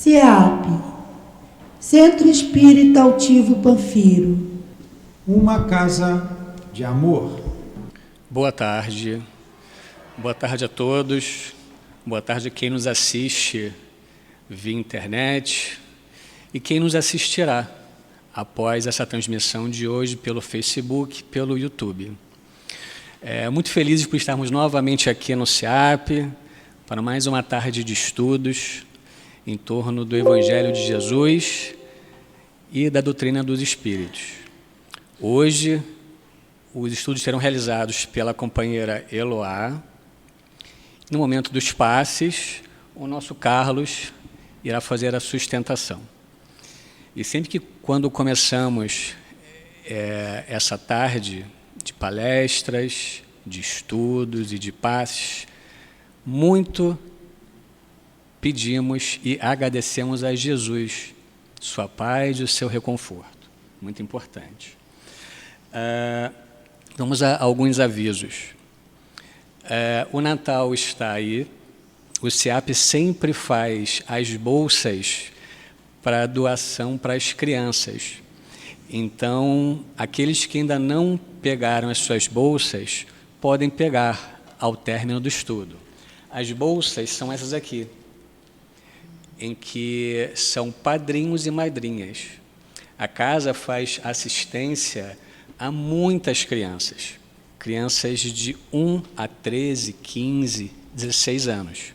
CEAP, Centro Espírita Altivo Panfiro. Uma casa de amor. Boa tarde a todos, boa tarde a quem nos assiste via internet e quem nos assistirá após essa transmissão de hoje pelo Facebook, pelo YouTube. Muito felizes por estarmos novamente aqui no CEAP para mais uma tarde de estudos em torno do Evangelho de Jesus e da doutrina dos Espíritos. Hoje, os estudos serão realizados pela companheira Eloá. No momento dos passes, o nosso Carlos irá fazer a sustentação. E sempre que, quando começamos essa tarde de palestras, de estudos e de passes, muito pedimos e agradecemos a Jesus, sua paz e o seu reconforto. Muito importante. Vamos a alguns avisos. O Natal está aí. O CEAP sempre faz as bolsas para doação para as crianças. Então, aqueles que ainda não pegaram as suas bolsas, podem pegar ao término do estudo. As bolsas são essas aqui, em que são padrinhos e madrinhas. A casa faz assistência a muitas crianças. Crianças de 1 a 13, 15, 16 anos.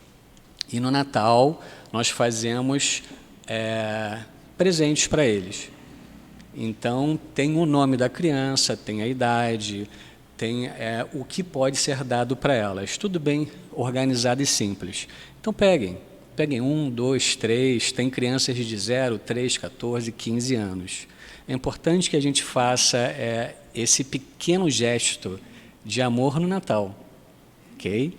E no Natal, nós fazemos presentes para eles. Então, tem o nome da criança, tem a idade, tem o que pode ser dado para elas. Tudo bem organizado e simples. Então, peguem 1, 2, 3, tem crianças de 0, 3, 14, 15 anos. É importante que a gente faça esse pequeno gesto de amor no Natal, ok?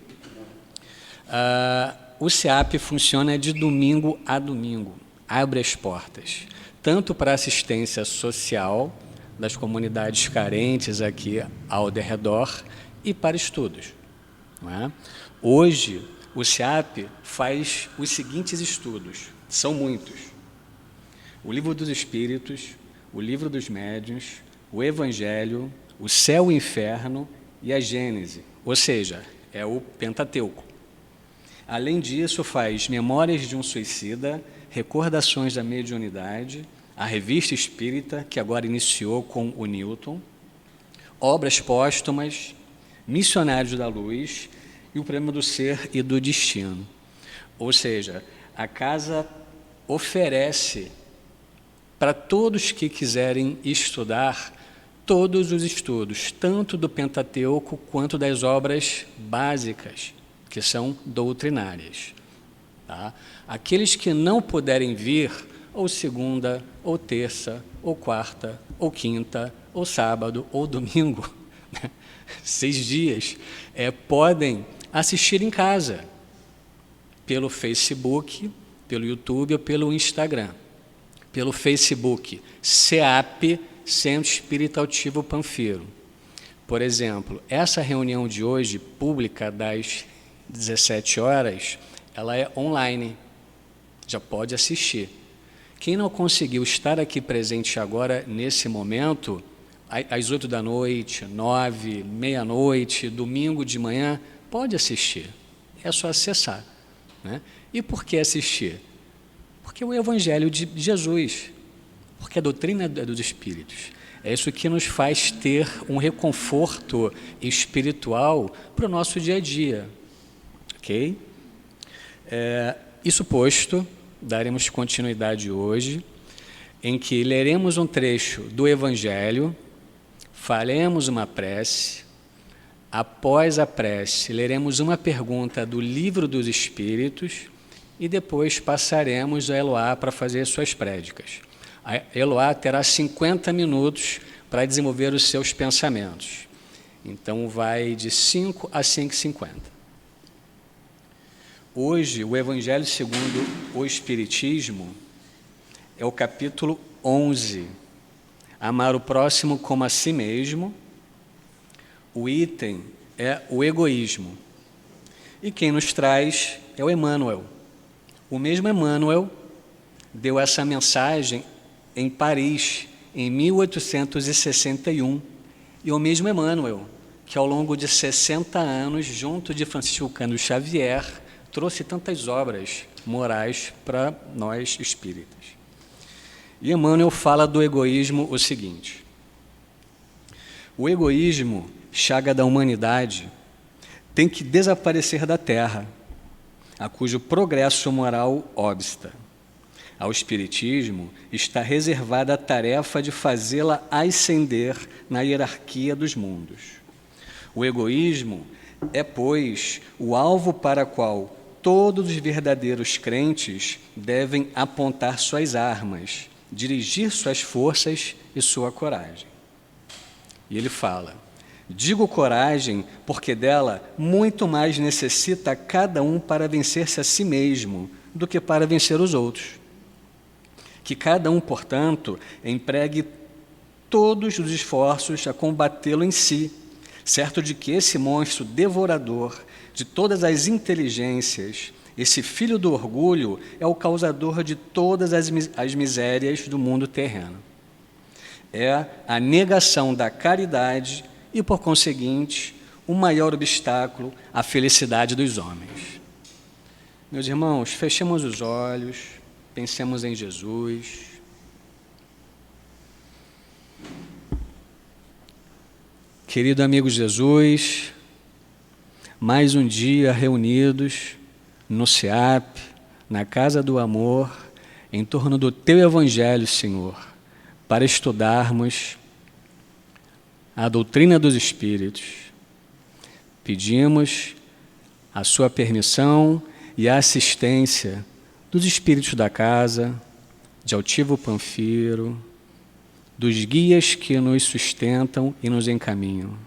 O CEAP funciona de domingo a domingo, abre as portas, tanto para assistência social das comunidades carentes aqui ao derredor e para estudos. Não é? Hoje, o CEAP faz os seguintes estudos, são muitos: o Livro dos Espíritos, o Livro dos Médiuns, o Evangelho, o Céu e o Inferno e a Gênese, ou seja, é o Pentateuco. Além disso, faz Memórias de um Suicida, Recordações da Mediunidade, a Revista Espírita, que agora iniciou com o Newton, Obras Póstumas, Missionários da Luz e o Prêmio do Ser e do Destino. Ou seja, a casa oferece para todos que quiserem estudar todos os estudos, tanto do Pentateuco quanto das obras básicas, que são doutrinárias. Tá? Aqueles que não puderem vir, ou segunda, ou terça, ou quarta, ou quinta, ou sábado, ou domingo, 6 dias, podem assistir em casa, pelo Facebook, pelo YouTube ou pelo Instagram. Pelo Facebook, CEAP, Centro Espírita Altivo Panfiro. Por exemplo, essa reunião de hoje, pública, das 17 horas, ela é online, já pode assistir. Quem não conseguiu estar aqui presente agora, nesse momento, às 8 da noite, 9, meia-noite, domingo de manhã, pode assistir. É só acessar. Né? E por que assistir? Porque é o Evangelho de Jesus, porque a doutrina dos Espíritos. É isso que nos faz ter um reconforto espiritual para o nosso dia a dia. Ok? Isso posto, daremos continuidade hoje, em que leremos um trecho do Evangelho, faremos uma prece, após a prece leremos uma pergunta do Livro dos Espíritos e depois passaremos a Eloá para fazer suas prédicas. A Eloá terá 50 minutos para desenvolver os seus pensamentos. Então, vai de 5 a 5h50. Hoje, o Evangelho segundo o Espiritismo é o capítulo 11. Amar o próximo como a si mesmo. O item é o egoísmo. E quem nos traz é o Emmanuel. O mesmo Emmanuel deu essa mensagem em Paris, em 1861, e o mesmo Emmanuel, que ao longo de 60 anos, junto de Francisco Cândido Xavier, trouxe tantas obras morais para nós espíritas. E Emmanuel fala do egoísmo o seguinte: o egoísmo, chaga da humanidade, tem que desaparecer da Terra, a cujo progresso moral obsta. Ao Espiritismo está reservada a tarefa de fazê-la ascender na hierarquia dos mundos. O egoísmo é, pois, o alvo para o qual todos os verdadeiros crentes devem apontar suas armas, dirigir suas forças e sua coragem. E ele fala: digo coragem porque dela muito mais necessita cada um para vencer-se a si mesmo do que para vencer os outros. Que cada um, portanto, empregue todos os esforços a combatê-lo em si, certo de que esse monstro devorador de todas as inteligências, esse filho do orgulho, é o causador de todas as misérias do mundo terreno. É a negação da caridade e, por conseguinte, o maior obstáculo à felicidade dos homens. Meus irmãos, fechemos os olhos, pensemos em Jesus. Querido amigo Jesus, mais um dia reunidos no SEAP, na Casa do Amor, em torno do Teu Evangelho, Senhor, para estudarmos a doutrina dos Espíritos. Pedimos a Sua permissão e a assistência dos Espíritos da Casa, de Altivo Panfiro, dos guias que nos sustentam e nos encaminham.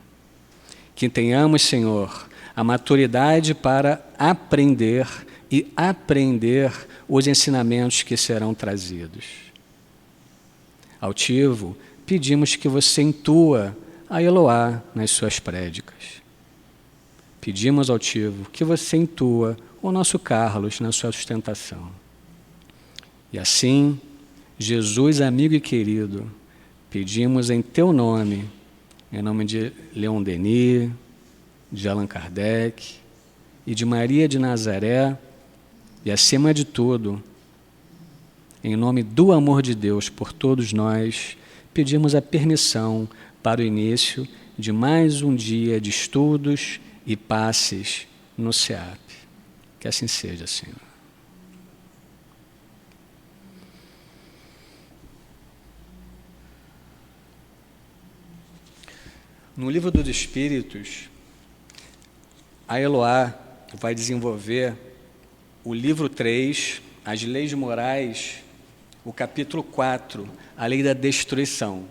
Que tenhamos, Senhor, a maturidade para aprender e aprender os ensinamentos que serão trazidos. Altivo, pedimos que você intua a Eloá nas suas prédicas. Pedimos, Altivo, que você intua o nosso Carlos na sua sustentação. E assim, Jesus, amigo e querido, pedimos em Teu nome, em nome de Leon Denis, de Allan Kardec e de Maria de Nazaré, e acima de tudo, em nome do amor de Deus por todos nós, pedimos a permissão para o início de mais um dia de estudos e passes no SEAP. Que assim seja, Senhor. No Livro dos Espíritos, a Eloá vai desenvolver o livro 3, as leis morais, o capítulo 4, a lei da destruição.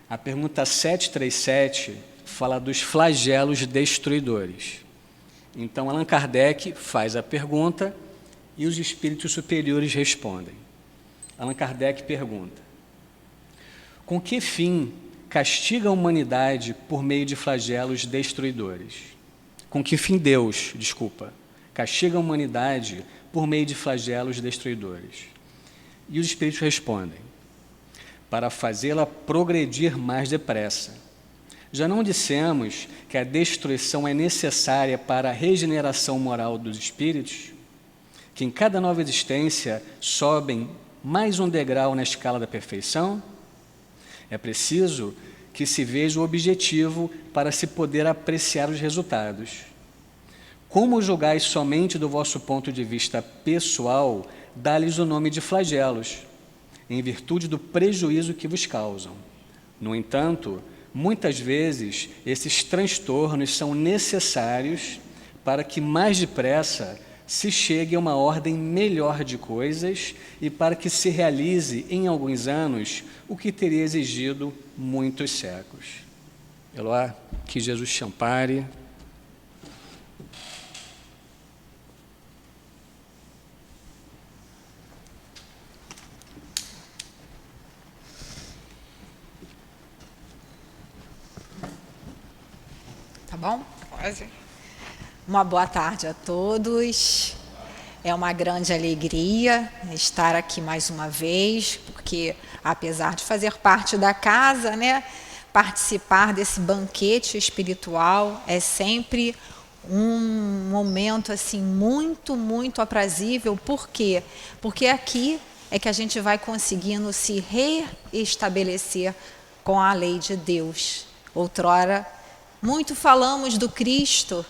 A pergunta 737 fala dos flagelos destruidores. Então, Allan Kardec faz a pergunta e os espíritos superiores respondem. Allan Kardec pergunta: com que fim castiga a humanidade por meio de flagelos destruidores? Com que fim Deus, castiga a humanidade por meio de flagelos destruidores? E os espíritos respondem: para fazê-la progredir mais depressa. Já não dissemos que a destruição é necessária para a regeneração moral dos espíritos? Que em cada nova existência sobem mais um degrau na escala da perfeição? É preciso que se veja o objetivo para se poder apreciar os resultados. Como julgais somente do vosso ponto de vista pessoal, dá-lhes o nome de flagelos, em virtude do prejuízo que vos causam. No entanto, muitas vezes esses transtornos são necessários para que mais depressa se chegue a uma ordem melhor de coisas e para que se realize em alguns anos o que teria exigido muitos séculos. Eloá, que Jesus te ampare. Tá bom? Quase. Uma boa tarde a todos. É uma grande alegria estar aqui mais uma vez, porque apesar de fazer parte da casa, né, participar desse banquete espiritual é sempre um momento assim muito, muito aprazível. Por quê? Porque aqui é que a gente vai conseguindo se reestabelecer com a lei de Deus. Outrora, muito falamos do Cristo,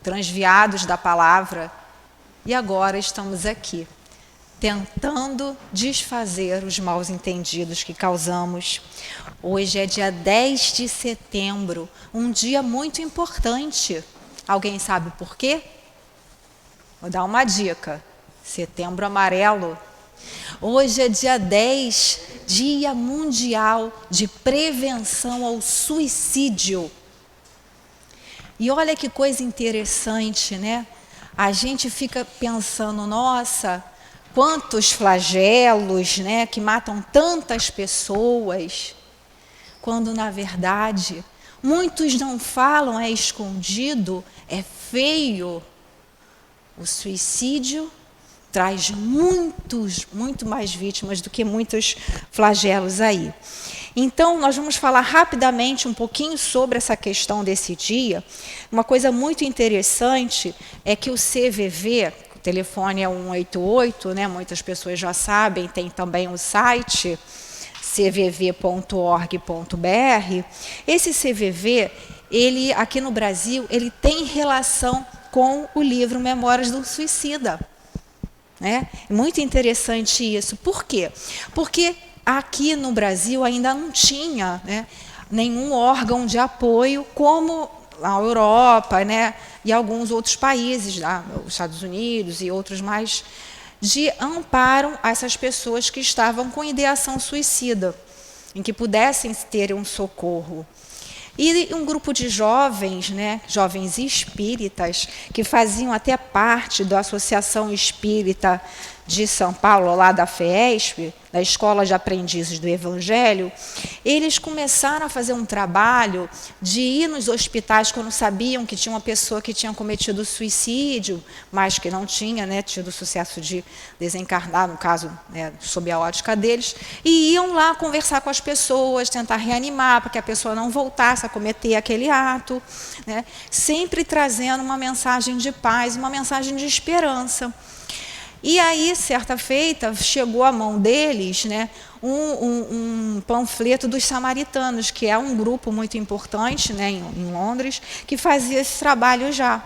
transviados da palavra, e agora estamos aqui, tentando desfazer os maus entendidos que causamos. Hoje é dia 10 de setembro, um dia muito importante. Alguém sabe por quê? Vou dar uma dica. Setembro Amarelo. Hoje é dia 10, Dia Mundial de Prevenção ao Suicídio. E olha que coisa interessante, né? A gente fica pensando, nossa, quantos flagelos, né, que matam tantas pessoas, quando na verdade muitos não falam, é escondido, é feio. O suicídio traz muito mais vítimas do que muitos flagelos aí. Então, nós vamos falar rapidamente um pouquinho sobre essa questão desse dia. Uma coisa muito interessante é que o CVV, o telefone é 188, né? Muitas pessoas já sabem, tem também o site cvv.org.br. Esse CVV, ele aqui no Brasil, ele tem relação com o livro Memórias do Suicida. É muito interessante isso. Por quê? Porque aqui no Brasil ainda não tinha, né, nenhum órgão de apoio como a Europa, né, e alguns outros países, os Estados Unidos e outros mais, de amparo a essas pessoas que estavam com ideação suicida, em que pudessem ter um socorro. E um grupo de jovens, né, jovens espíritas, que faziam até parte da Associação Espírita de São Paulo, lá da FEESP, da Escola de Aprendizes do Evangelho, eles começaram a fazer um trabalho de ir nos hospitais quando sabiam que tinha uma pessoa que tinha cometido suicídio, mas que não tinha, né, tido sucesso de desencarnar, no caso, né, sob a ótica deles, e iam lá conversar com as pessoas, tentar reanimar, para que a pessoa não voltasse a cometer aquele ato, né, sempre trazendo uma mensagem de paz, uma mensagem de esperança. E aí, certa feita, chegou à mão deles, né, um panfleto dos samaritanos, que é um grupo muito importante, né, em Londres, que fazia esse trabalho já.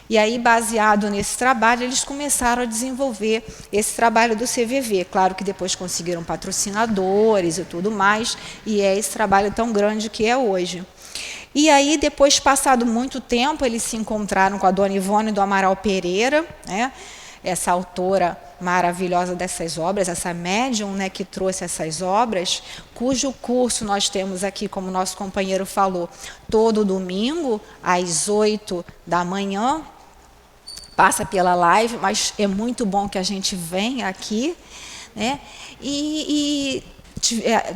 E aí, baseado nesse trabalho, eles começaram a desenvolver esse trabalho do CVV. Claro que depois conseguiram patrocinadores e tudo mais, e é esse trabalho tão grande que é hoje. E aí, depois, passado muito tempo, eles se encontraram com a dona Ivone do Amaral Pereira, né, essa autora maravilhosa dessas obras, essa médium, né, que trouxe essas obras, cujo curso nós temos aqui, como o nosso companheiro falou, todo domingo, às 8 da manhã, passa pela live, mas é muito bom que a gente venha aqui, né,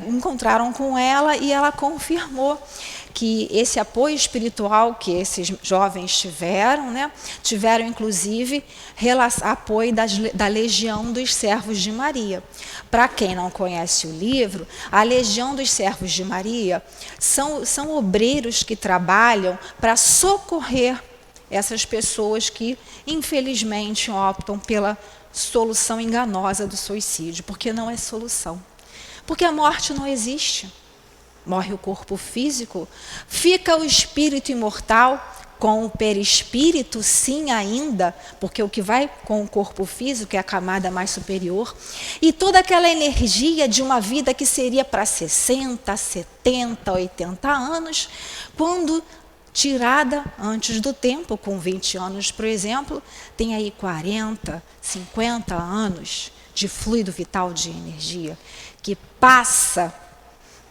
encontraram com ela e ela confirmou que esse apoio espiritual que esses jovens tiveram, né, tiveram inclusive apoio da Legião dos Servos de Maria. Para quem não conhece o livro, a Legião dos Servos de Maria são obreiros que trabalham para socorrer essas pessoas que, infelizmente, optam pela solução enganosa do suicídio, porque não é solução. Porque a morte não existe. Morre o corpo físico, fica o espírito imortal, com o perispírito, sim, ainda, porque o que vai com o corpo físico é a camada mais superior, e toda aquela energia de uma vida que seria para 60, 70, 80 anos, quando tirada antes do tempo, com 20 anos, por exemplo, tem aí 40, 50 anos de fluido vital de energia, que passa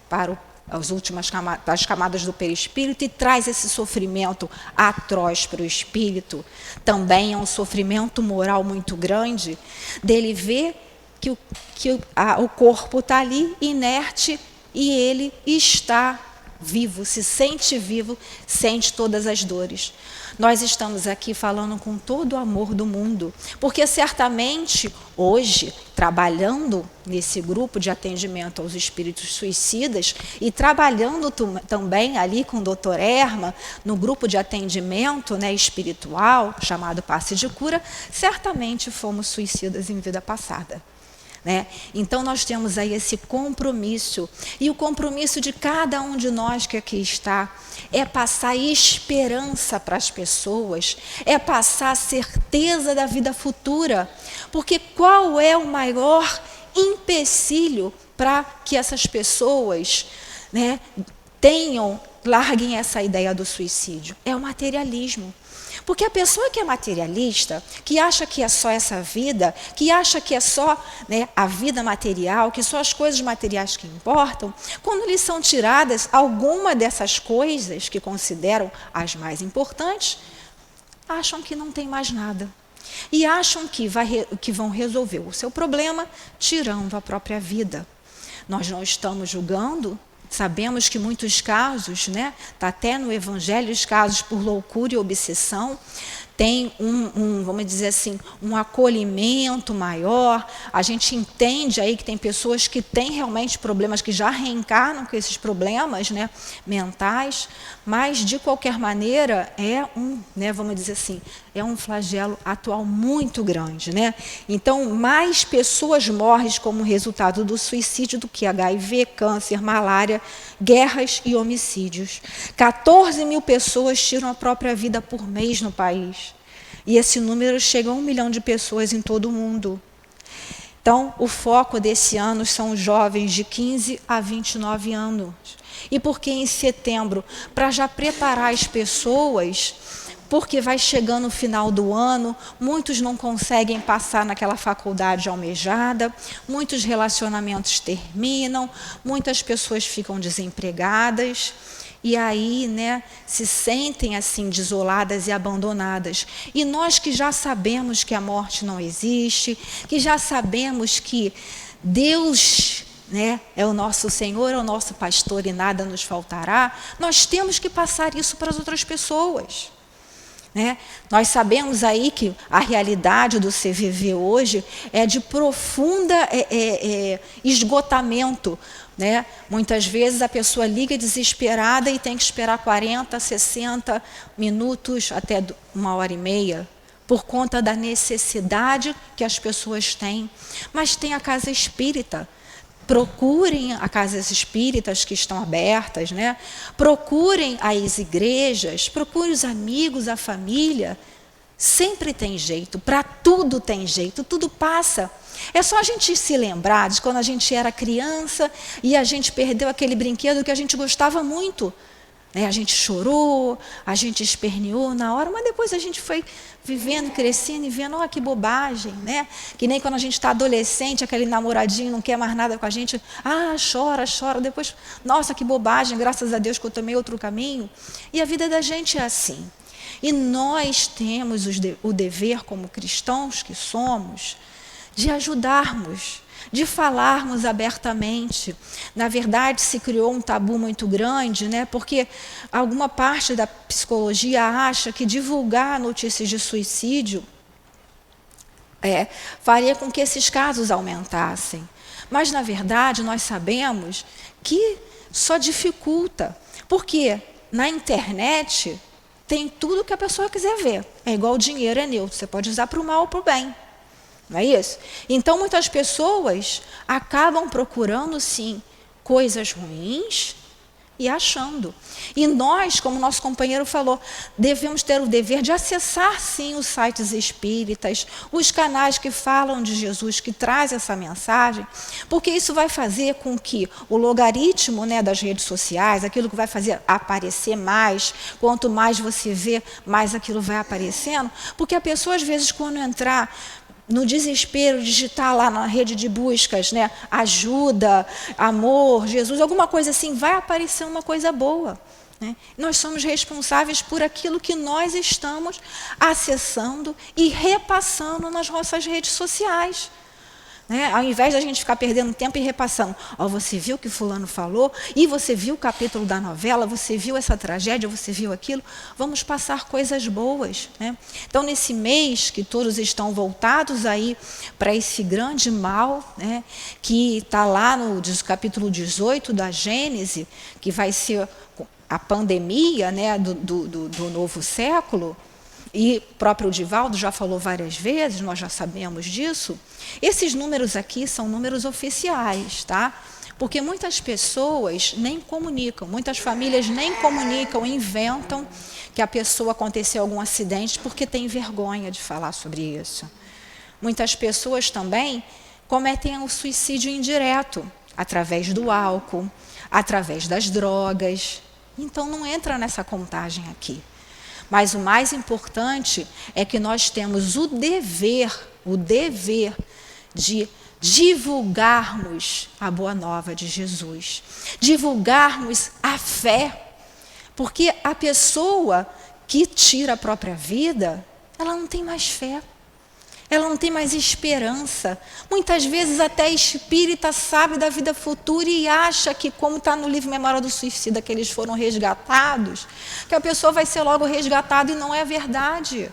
para as últimas as camadas do perispírito e traz esse sofrimento atroz para o espírito. Também é um sofrimento moral muito grande, dele ver que o corpo está ali inerte e ele está vivo, se sente vivo, sente todas as dores. Nós estamos aqui falando com todo o amor do mundo, porque certamente hoje, trabalhando nesse grupo de atendimento aos espíritos suicidas e trabalhando também ali com o Dr. Erma, no grupo de atendimento, né, espiritual, chamado Passe de Cura, certamente fomos suicidas em vida passada. Né? Então nós temos aí esse compromisso, e o compromisso de cada um de nós que aqui está é passar esperança para as pessoas, é passar a certeza da vida futura, porque qual é o maior empecilho para que essas pessoas, né, larguem essa ideia do suicídio? É o materialismo. Porque a pessoa que é materialista, que acha que é só essa vida, que acha que é só, né, a vida material, que só as coisas materiais que importam, quando lhes são tiradas alguma dessas coisas que consideram as mais importantes, acham que não tem mais nada. E acham que vão resolver o seu problema tirando a própria vida. Nós não estamos julgando. Sabemos que muitos casos, né, está até no Evangelho, os casos por loucura e obsessão, tem vamos dizer assim, um acolhimento maior. A gente entende aí que tem pessoas que têm realmente problemas, que já reencarnam com esses problemas, né, mentais, mas de qualquer maneira né, vamos dizer assim, é um flagelo atual muito grande, né? Então, mais pessoas morrem como resultado do suicídio do que HIV, câncer, malária, guerras e homicídios. 14 mil pessoas tiram a própria vida por mês no país. E esse número chega a 1 milhão de pessoas em todo o mundo. Então, o foco desse ano são os jovens de 15 a 29 anos. E por que em setembro? Para já preparar as pessoas, porque vai chegando o final do ano, muitos não conseguem passar naquela faculdade almejada, muitos relacionamentos terminam, muitas pessoas ficam desempregadas. E aí, né, se sentem assim desoladas e abandonadas. E nós que já sabemos que a morte não existe, que já sabemos que Deus, né, é o nosso Senhor, é o nosso pastor e nada nos faltará, nós temos que passar isso para as outras pessoas. Né? Nós sabemos aí que a realidade do CVV hoje é de profunda esgotamento. Né? Muitas vezes a pessoa liga desesperada e tem que esperar 40, 60 minutos, até 1h30, por conta da necessidade que as pessoas têm. Mas tem a casa espírita. Procurem as casas espíritas que estão abertas, né? Procurem as igrejas, procurem os amigos, a família. Sempre tem jeito, para tudo tem jeito, tudo passa. É só a gente se lembrar de quando a gente era criança e a gente perdeu aquele brinquedo que a gente gostava muito. A gente chorou, a gente esperneou na hora, mas depois a gente foi vivendo, crescendo e vendo, que bobagem, né? Que nem quando a gente está adolescente, aquele namoradinho não quer mais nada com a gente, chora, depois, nossa, que bobagem, graças a Deus que eu tomei outro caminho. E a vida da gente é assim. E nós temos o dever, como cristãos que somos, de ajudarmos, de falarmos abertamente. Na verdade, se criou um tabu muito grande, né? Porque alguma parte da psicologia acha que divulgar notícias de suicídio faria com que esses casos aumentassem. Mas, na verdade, nós sabemos que só dificulta. Porque na internet tem tudo que a pessoa quiser ver. É igual o dinheiro, é neutro. Você pode usar para o mal ou para o bem. Não é isso? Então, muitas pessoas acabam procurando, sim, coisas ruins e achando. E nós, como nosso companheiro falou, devemos ter o dever de acessar, sim, os sites espíritas, os canais que falam de Jesus, que traz essa mensagem, porque isso vai fazer com que o logaritmo, né, das redes sociais, aquilo que vai fazer aparecer mais, quanto mais você vê, mais aquilo vai aparecendo, porque a pessoa, às vezes, quando entrar no desespero, digitar lá na rede de buscas, né, ajuda, amor, Jesus, alguma coisa assim, vai aparecer uma coisa boa. Né? Nós somos responsáveis por aquilo que nós estamos acessando e repassando nas nossas redes sociais. Né? Ao invés da gente ficar perdendo tempo e repassando, você viu o que fulano falou, e você viu o capítulo da novela, você viu essa tragédia, você viu aquilo, vamos passar coisas boas. Né? Então, nesse mês que todos estão voltados aí para esse grande mal, né, que está lá no capítulo 18 da Gênesis, que vai ser a pandemia, né, do novo século, e o próprio Divaldo já falou várias vezes, nós já sabemos disso. Esses números aqui são números oficiais, tá? Porque muitas pessoas nem comunicam, muitas famílias nem comunicam, inventam que a pessoa aconteceu algum acidente porque tem vergonha de falar sobre isso. Muitas pessoas também cometem o suicídio indireto, através do álcool, através das drogas. Então não entra nessa contagem aqui. Mas o mais importante é que nós temos o dever de divulgarmos a boa nova de Jesus, divulgarmos a fé, porque a pessoa que tira a própria vida, ela não tem mais fé, ela não tem mais esperança. Muitas vezes até espírita sabe da vida futura e acha que, como está no livro Memória do Suicida, que eles foram resgatados, que a pessoa vai ser logo resgatada, e não é verdade.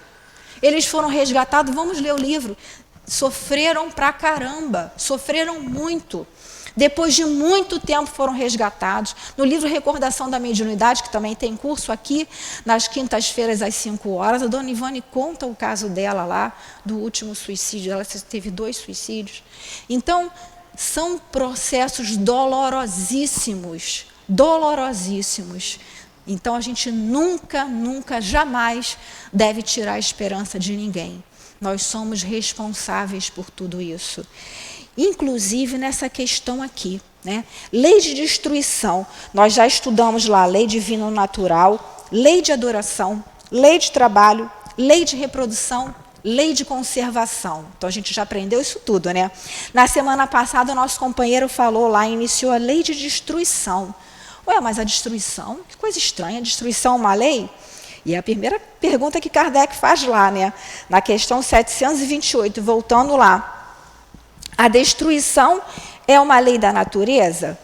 Eles foram resgatados, vamos ler o livro, sofreram pra caramba, sofreram muito. Depois de muito tempo foram resgatados. No livro Recordação da Mediunidade, que também tem curso aqui, nas quintas-feiras às 5 horas, a dona Ivane conta o caso dela lá, do último suicídio. Ela teve 2 suicídios. Então, são processos dolorosíssimos, dolorosíssimos. Então, a gente nunca, jamais deve tirar a esperança de ninguém. Nós somos responsáveis por tudo isso. Inclusive nessa questão aqui, né? Lei de destruição, nós já estudamos lá, lei divino natural, lei de adoração, lei de trabalho, lei de reprodução, lei de conservação. Então a gente já aprendeu isso tudo, né? Na semana passada o nosso companheiro falou lá, iniciou a lei de destruição. Mas a destruição, que coisa estranha, a destruição é uma lei? E é a primeira pergunta que Kardec faz lá, né? Na questão 728, voltando lá. A destruição é uma lei da natureza?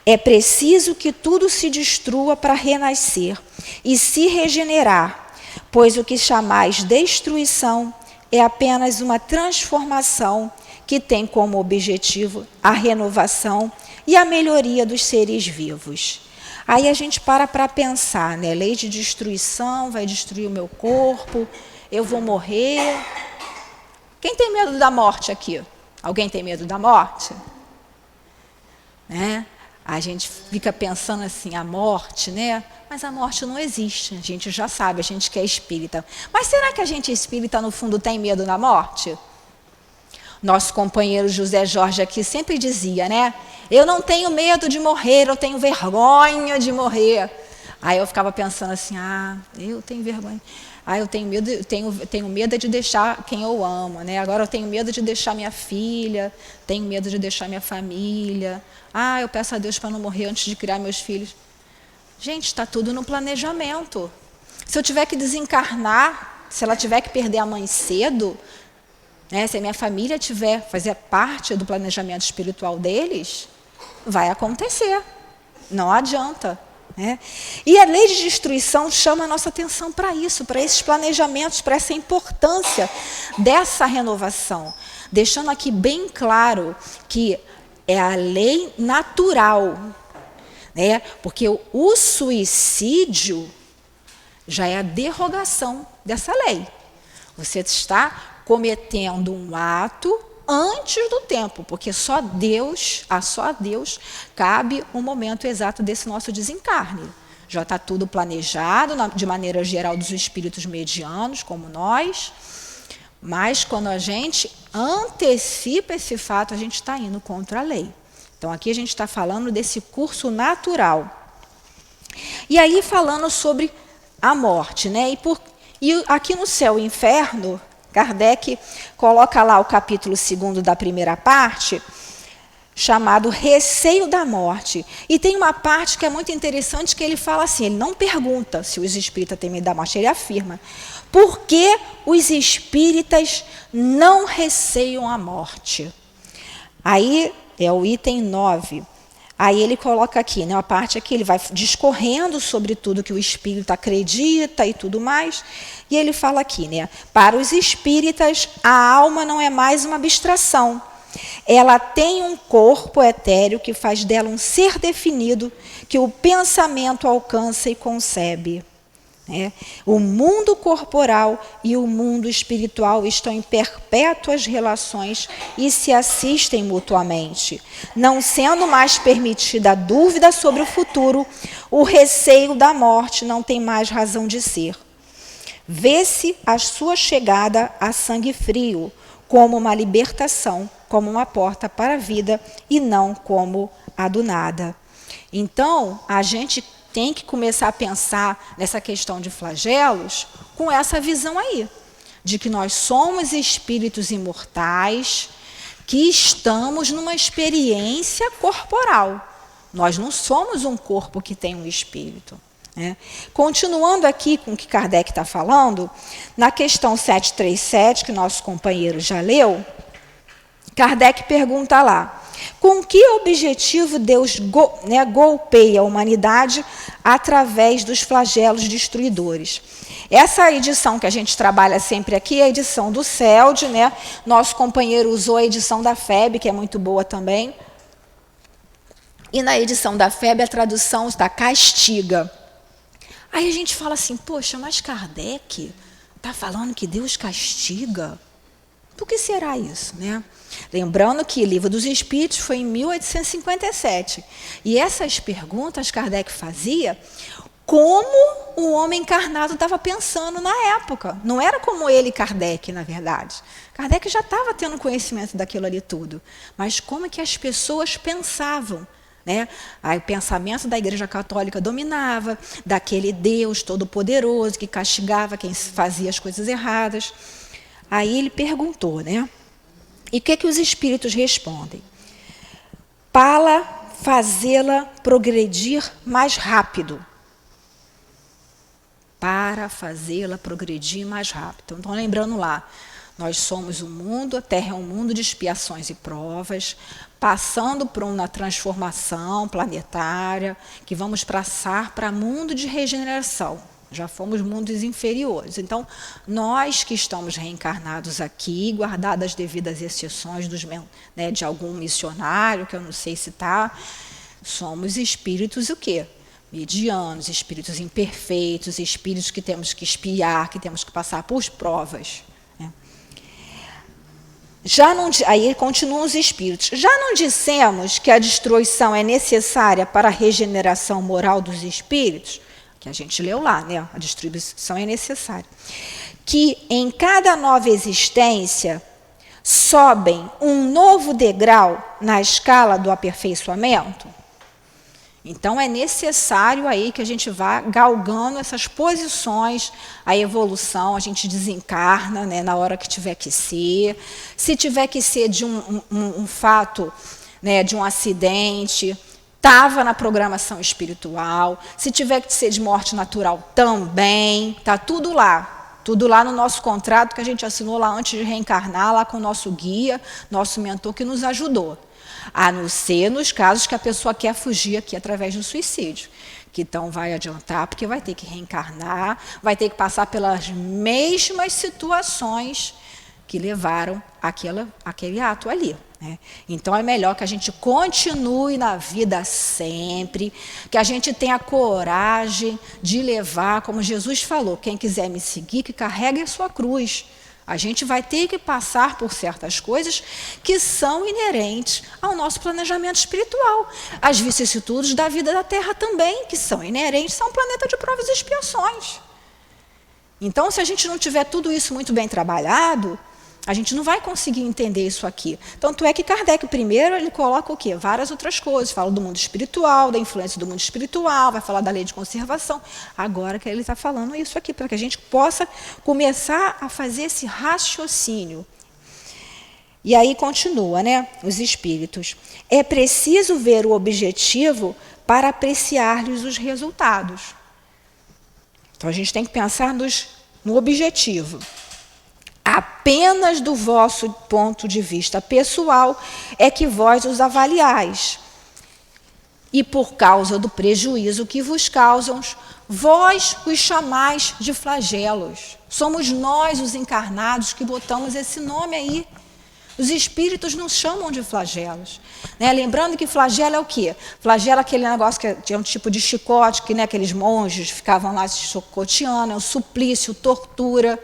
É preciso que tudo se destrua para renascer e se regenerar, pois o que chamais destruição é apenas uma transformação que tem como objetivo a renovação e a melhoria dos seres vivos. Aí a gente para pensar, né? Lei de destruição, vai destruir o meu corpo, eu vou morrer. Quem tem medo da morte aqui? Alguém tem medo da morte? Né? A gente fica pensando assim, a morte, né? Mas a morte não existe, a gente já sabe, a gente que é espírita. Mas será que a gente espírita, no fundo, tem medo da morte? Nosso companheiro José Jorge aqui sempre dizia, né? Eu não tenho medo de morrer, eu tenho vergonha de morrer. Aí eu ficava pensando assim, eu tenho vergonha. Eu tenho medo de deixar quem eu amo, né? Agora eu tenho medo de deixar minha filha, tenho medo de deixar minha família. Eu peço a Deus para não morrer antes de criar meus filhos. Gente, está tudo no planejamento. Se eu tiver que desencarnar, se ela tiver que perder a mãe cedo, né? Se a minha família fazer parte do planejamento espiritual deles, vai acontecer. Não adianta. Né? E a lei de destruição chama a nossa atenção para isso, para esses planejamentos, para essa importância dessa renovação, deixando aqui bem claro que é a lei natural, né? Porque o suicídio já é a derrogação dessa lei. Você está cometendo um ato antes do tempo, porque só a Deus cabe o momento exato desse nosso desencarne. Já está tudo planejado, de maneira geral, dos espíritos medianos, como nós, mas quando a gente antecipa esse fato, a gente está indo contra a lei. Então, aqui a gente está falando desse curso natural. E aí, falando sobre a morte, né? E aqui no Céu e Inferno, Kardec coloca lá o capítulo 2 da primeira parte, chamado Receio da Morte. E tem uma parte que é muito interessante, que ele fala assim, ele não pergunta se os espíritas têm medo da morte, ele afirma, por que os espíritas não receiam a morte? Aí é o item 9. Aí ele coloca aqui, né, uma parte aqui, ele vai discorrendo sobre tudo que o espírito acredita e tudo mais. E ele fala aqui, né, para os espíritas, a alma não é mais uma abstração. Ela tem um corpo etéreo que faz dela um ser definido que o pensamento alcança e concebe. O mundo corporal e o mundo espiritual estão em perpétuas relações e se assistem mutuamente. Não sendo mais permitida a dúvida sobre o futuro, o receio da morte não tem mais razão de ser. Vê-se a sua chegada a sangue frio, como uma libertação, como uma porta para a vida e não como a do nada. Então, a gente tem que começar a pensar nessa questão de flagelos com essa visão aí, de que nós somos espíritos imortais que estamos numa experiência corporal. Nós não somos um corpo que tem um espírito. Continuando aqui com o que Kardec está falando, na questão 737, que nosso companheiro já leu, Kardec pergunta lá, com que objetivo Deus golpeia a humanidade através dos flagelos destruidores? Essa edição que a gente trabalha sempre aqui é a edição do CELD, né? Nosso companheiro usou a edição da FEB, que é muito boa também. E na edição da FEB a tradução está castiga. Aí a gente fala assim, poxa, mas Kardec está falando que Deus castiga? Por que será isso, né? Lembrando que o Livro dos Espíritos foi em 1857. E essas perguntas Kardec fazia como o homem encarnado estava pensando na época. Não era como ele, Kardec, na verdade. Kardec já estava tendo conhecimento daquilo ali tudo. Mas como é que as pessoas pensavam? Aí o pensamento da Igreja Católica dominava, daquele Deus todo-poderoso que castigava quem fazia as coisas erradas. Aí ele perguntou, né? E o que os espíritos respondem? Para fazê-la progredir mais rápido. Para fazê-la progredir mais rápido. Então, lembrando lá, nós somos o mundo, a Terra é um mundo de expiações e provas, passando por uma transformação planetária, que vamos passar para mundo de regeneração. Já fomos mundos inferiores. Então, nós que estamos reencarnados aqui, guardadas as devidas exceções de algum missionário, que eu não sei citar, somos espíritos o quê? Medianos, espíritos imperfeitos, espíritos que temos que expiar, que temos que passar por provas. Aí continuam os espíritos. Já não dissemos que a destruição é necessária para a regeneração moral dos espíritos? Que a gente leu lá, né? A destruição é necessária. Que em cada nova existência sobem um novo degrau na escala do aperfeiçoamento? Então, é necessário aí que a gente vá galgando essas posições, a evolução, a gente desencarna, né, na hora que tiver que ser. Se tiver que ser de um fato, né, de um acidente, estava na programação espiritual. Se tiver que ser de morte natural, também. Está tudo lá. Tudo lá no nosso contrato que a gente assinou lá antes de reencarnar, lá com o nosso guia, nosso mentor que nos ajudou. A não ser nos casos que a pessoa quer fugir aqui através do suicídio. Que então vai adiantar, porque vai ter que reencarnar, vai ter que passar pelas mesmas situações que levaram aquele ato ali. Então, é melhor que a gente continue na vida sempre, que a gente tenha coragem de levar, como Jesus falou, quem quiser me seguir, que carregue a sua cruz. A gente vai ter que passar por certas coisas que são inerentes ao nosso planejamento espiritual. As vicissitudes da vida da Terra também, que são inerentes a um planeta de provas e expiações. Então, se a gente não tiver tudo isso muito bem trabalhado, a gente não vai conseguir entender isso aqui. Tanto é que Kardec, primeiro, ele coloca o quê? Várias outras coisas. Fala do mundo espiritual, da influência do mundo espiritual, vai falar da lei de conservação. Agora que ele está falando isso aqui, para que a gente possa começar a fazer esse raciocínio. E aí continua, né? Os espíritos. É preciso ver o objetivo para apreciar-lhes os resultados. Então, a gente tem que pensar no objetivo. A apenas do vosso ponto de vista pessoal é que vós os avaliais. E por causa do prejuízo que vos causam, vós os chamais de flagelos. Somos nós, os encarnados, que botamos esse nome aí. Os espíritos nos chamam de flagelos. Né? Lembrando que flagelo é o quê? Flagelo é aquele negócio que é um tipo de chicote, que aqueles monges ficavam lá se chicoteando, é o suplício, tortura.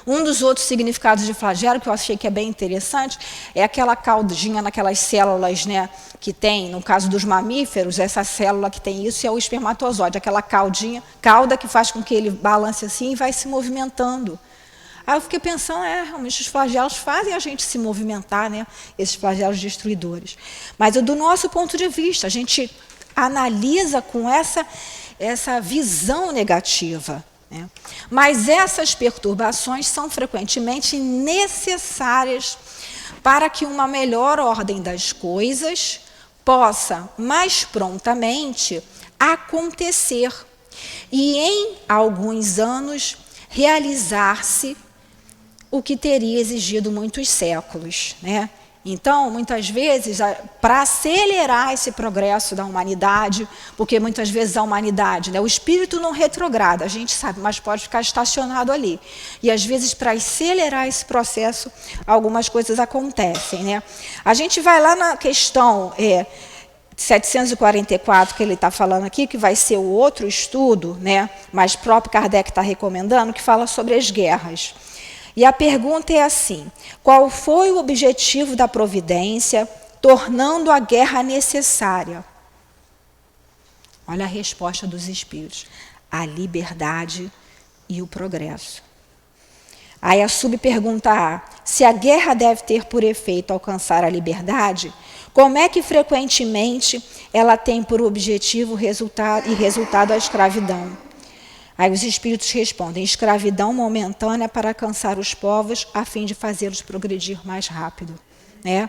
Um dos outros significados de flagelo, que eu achei que é bem interessante, é aquela caudinha naquelas células, né, que tem, no caso dos mamíferos, essa célula que tem isso é o espermatozoide, aquela cauda que faz com que ele balance assim e vai se movimentando. Aí eu fiquei pensando, realmente os flagelos fazem a gente se movimentar, né, esses flagelos destruidores. Mas do nosso ponto de vista, a gente analisa com essa visão negativa. Mas essas perturbações são frequentemente necessárias para que uma melhor ordem das coisas possa mais prontamente acontecer e em alguns anos realizar-se o que teria exigido muitos séculos, né? Então, muitas vezes, para acelerar esse progresso da humanidade, porque muitas vezes a humanidade, né, o espírito não retrograda, a gente sabe, mas pode ficar estacionado ali. E às vezes, para acelerar esse processo, algumas coisas acontecem, né? A gente vai lá na questão 744, que ele está falando aqui, que vai ser o outro estudo, né, mas próprio Kardec está recomendando, que fala sobre as guerras. E a pergunta é assim: qual foi o objetivo da providência, tornando a guerra necessária? Olha a resposta dos espíritos: a liberdade e o progresso. Aí a subpergunta A: se a guerra deve ter por efeito alcançar a liberdade, como é que frequentemente ela tem por objetivo resultado a escravidão? Aí os espíritos respondem: escravidão momentânea para alcançar os povos a fim de fazê-los progredir mais rápido. Né?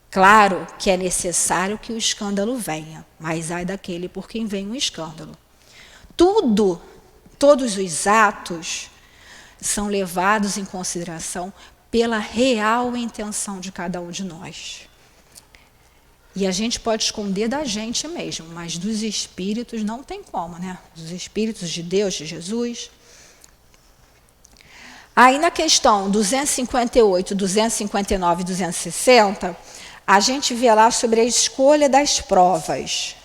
Claro que é necessário que o escândalo venha, mas ai daquele por quem vem um escândalo. Todos os atos são levados em consideração pela real intenção de cada um de nós. E a gente pode esconder da gente mesmo, mas dos espíritos não tem como, né? Dos espíritos de Deus, de Jesus. Aí na questão 258, 259 e 260, a gente vê lá sobre a escolha das provas.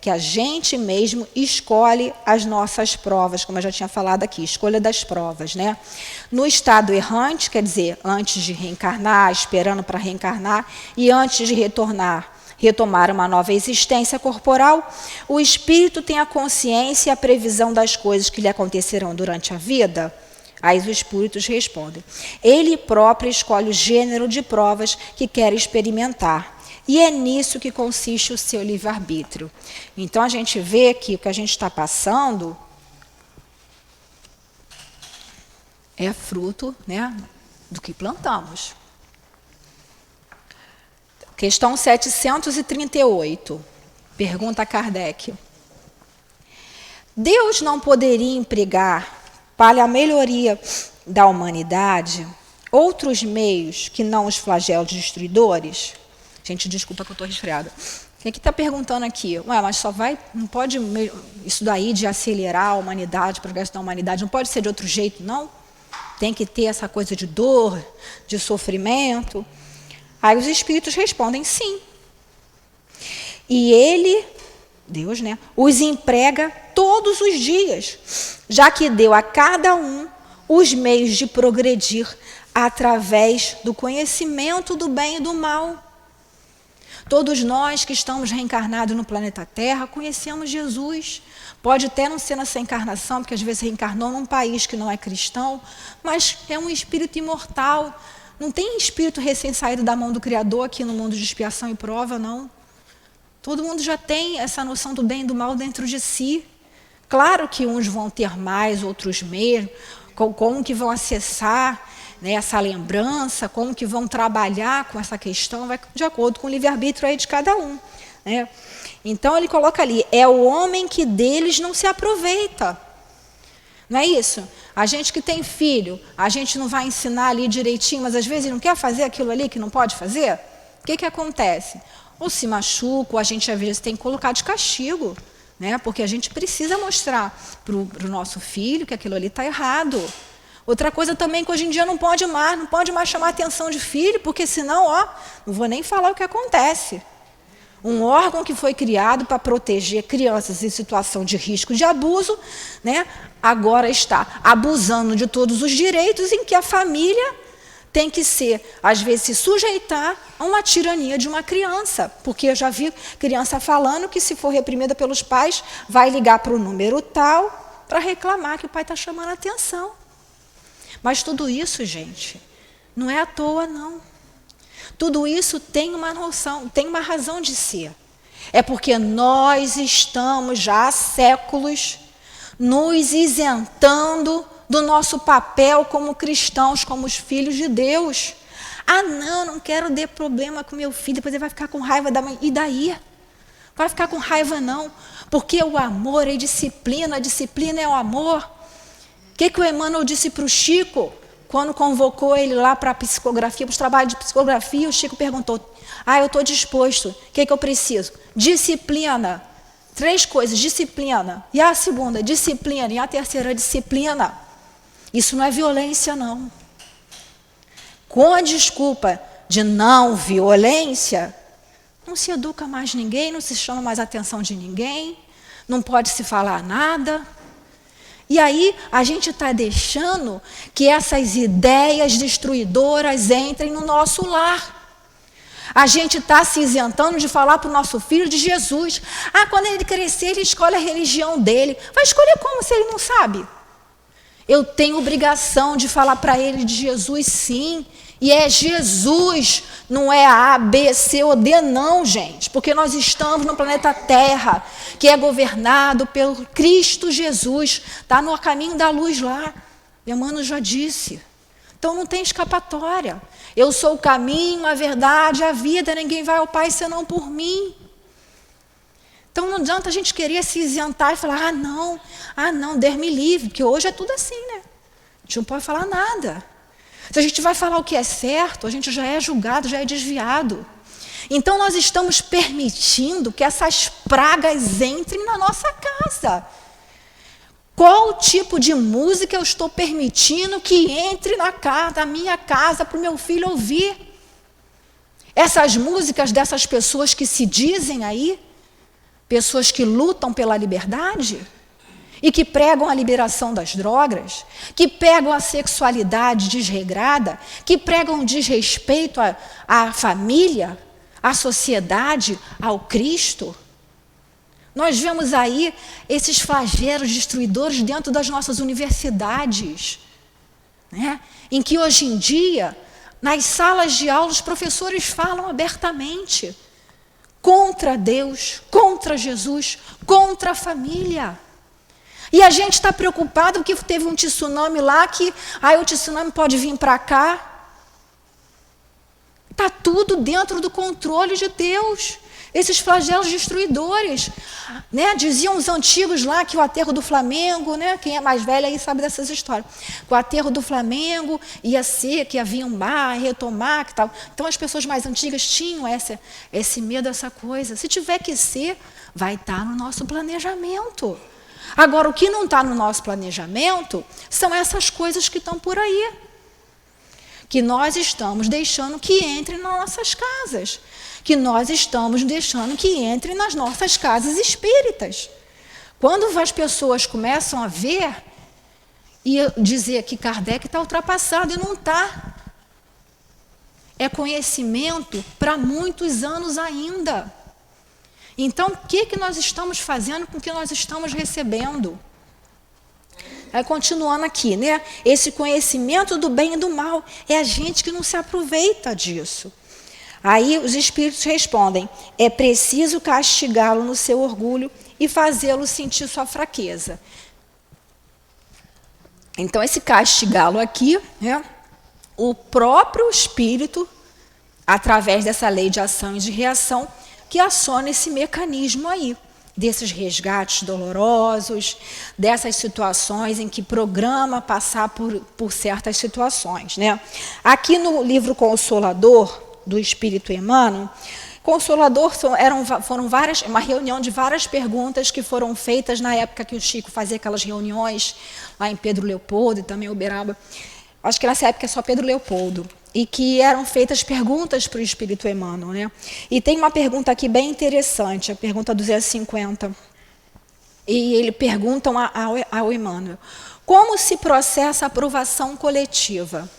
Que a gente mesmo escolhe as nossas provas, como eu já tinha falado aqui, escolha das provas. Né? No estado errante, quer dizer, antes de reencarnar, esperando para reencarnar, e antes de retomar uma nova existência corporal, o espírito tem a consciência e a previsão das coisas que lhe acontecerão durante a vida? Aí os espíritos respondem: ele próprio escolhe o gênero de provas que quer experimentar. E é nisso que consiste o seu livre-arbítrio. Então, a gente vê que o que a gente está passando é fruto, né, do que plantamos. Questão 738. Pergunta a Kardec: Deus não poderia empregar para a melhoria da humanidade outros meios que não os flagelos destruidores? Gente, desculpa que eu estou resfriada. Quem está perguntando aqui? Mas não pode isso daí de acelerar a humanidade, o progresso da humanidade, não pode ser de outro jeito, não? Tem que ter essa coisa de dor, de sofrimento? Aí os espíritos respondem: sim. E ele, Deus, né, os emprega todos os dias, já que deu a cada um os meios de progredir através do conhecimento do bem e do mal. Todos nós que estamos reencarnados no planeta Terra conhecemos Jesus. Pode até não ser nessa encarnação, porque às vezes reencarnou num país que não é cristão, mas é um espírito imortal. Não tem espírito recém-saído da mão do Criador aqui no mundo de expiação e prova, não. Todo mundo já tem essa noção do bem e do mal dentro de si. Claro que uns vão ter mais, outros menos, como que vão acessar, né, essa lembrança, como que vão trabalhar com essa questão, vai de acordo com o livre-arbítrio aí de cada um. Né? Então ele coloca ali: é o homem que deles não se aproveita. Não é isso? A gente que tem filho, a gente não vai ensinar ali direitinho, mas às vezes não quer fazer aquilo ali que não pode fazer? O que acontece? Ou se machuca, ou a gente às vezes tem que colocar de castigo, né? Porque a gente precisa mostrar para o nosso filho que aquilo ali está errado. Outra coisa também que hoje em dia não pode mais chamar a atenção de filho, porque senão, não vou nem falar o que acontece. Um órgão que foi criado para proteger crianças em situação de risco de abuso, né, agora está abusando de todos os direitos em que a família tem que às vezes, se sujeitar a uma tirania de uma criança. Porque eu já vi criança falando que, se for reprimida pelos pais, vai ligar para o número tal para reclamar que o pai está chamando a atenção. Mas tudo isso, gente, não é à toa, não. Tudo isso tem uma noção, tem uma razão de ser. É porque nós estamos já há séculos nos isentando do nosso papel como cristãos, como os filhos de Deus. Não quero ter problema com meu filho, depois ele vai ficar com raiva da mãe. E daí? Vai ficar com raiva não, porque o amor é disciplina, a disciplina é o amor. O que o Emmanuel disse para o Chico? Quando convocou ele lá para a psicografia, para os trabalhos de psicografia, o Chico perguntou, eu estou disposto, o que eu preciso? Disciplina. 3 coisas, disciplina. E a segunda, disciplina. E a terceira, disciplina. Isso não é violência, não. Com a desculpa de não violência, não se educa mais ninguém, não se chama mais a atenção de ninguém, não pode se falar nada. E aí a gente está deixando que essas ideias destruidoras entrem no nosso lar. A gente está se isentando de falar para o nosso filho de Jesus. Quando ele crescer, ele escolhe a religião dele. Vai escolher como se ele não sabe? Eu tenho obrigação de falar para ele de Jesus, sim. E é Jesus, não é A, B, C ou D, não, gente. Porque nós estamos no planeta Terra, que é governado pelo Cristo Jesus. Está no caminho da luz lá. Emmanuel já disse. Então não tem escapatória. Eu sou o caminho, a verdade, a vida. Ninguém vai ao Pai senão por mim. Então não adianta a gente querer se isentar e falar, não, Deus me livre. Porque hoje é tudo assim, né? A gente não pode falar nada. Se a gente vai falar o que é certo, a gente já é julgado, já é desviado. Então nós estamos permitindo que essas pragas entrem na nossa casa. Qual tipo de música eu estou permitindo que entre na minha casa para o meu filho ouvir? Essas músicas dessas pessoas que se dizem aí, pessoas que lutam pela liberdade e que pregam a liberação das drogas, que pregam a sexualidade desregrada, que pregam desrespeito à família, à sociedade, ao Cristo. Nós vemos aí esses flagelos destruidores dentro das nossas universidades, né? Em que hoje em dia, nas salas de aula, os professores falam abertamente contra Deus, contra Jesus, contra a família. E a gente está preocupado porque teve um tsunami lá, que o tsunami pode vir para cá. Está tudo dentro do controle de Deus. Esses flagelos destruidores, né? Diziam os antigos lá que o aterro do Flamengo, né? Quem é mais velho aí sabe dessas histórias. Que o aterro do Flamengo ia ser, que ia vir um mar, retomar, que tal. Então as pessoas mais antigas tinham esse medo, essa coisa. Se tiver que ser, vai estar no nosso planejamento. Agora, o que não está no nosso planejamento são essas coisas que estão por aí, que nós estamos deixando que entrem nas nossas casas, que nós estamos deixando que entrem nas nossas casas espíritas. Quando as pessoas começam a ver e dizer que Kardec está ultrapassado, e não está. É conhecimento para muitos anos ainda. Então, o que nós estamos fazendo com o que nós estamos recebendo? Continuando aqui, né? Esse conhecimento do bem e do mal, é a gente que não se aproveita disso. Aí os espíritos respondem, é preciso castigá-lo no seu orgulho e fazê-lo sentir sua fraqueza. Então, esse castigá-lo aqui, né? O próprio espírito, através dessa lei de ação e de reação, que aciona esse mecanismo aí, desses resgates dolorosos, dessas situações em que programa passar por certas situações, né? Aqui no livro Consolador, do Espírito Emmanuel, Consolador foram uma reunião de várias perguntas que foram feitas na época que o Chico fazia aquelas reuniões lá em Pedro Leopoldo e também Uberaba. Acho que nessa época é só Pedro Leopoldo. E que eram feitas perguntas para o Espírito Emmanuel, né? E tem uma pergunta aqui bem interessante, a pergunta 250. E ele perguntam ao Emmanuel: como se processa a aprovação coletiva?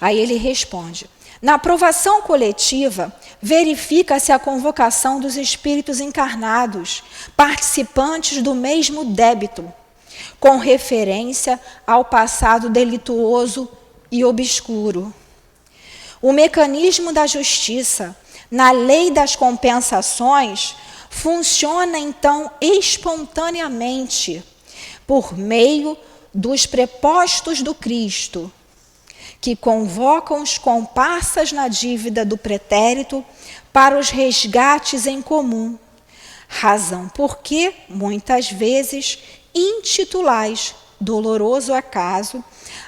Aí ele responde: na aprovação coletiva, verifica-se a convocação dos espíritos encarnados, participantes do mesmo débito, com referência ao passado delituoso e obscuro. O mecanismo da justiça, na lei das compensações, funciona então espontaneamente, por meio dos prepostos do Cristo, que convocam os comparsas na dívida do pretérito para os resgates em comum, razão porque, muitas vezes, intitulais doloroso acaso,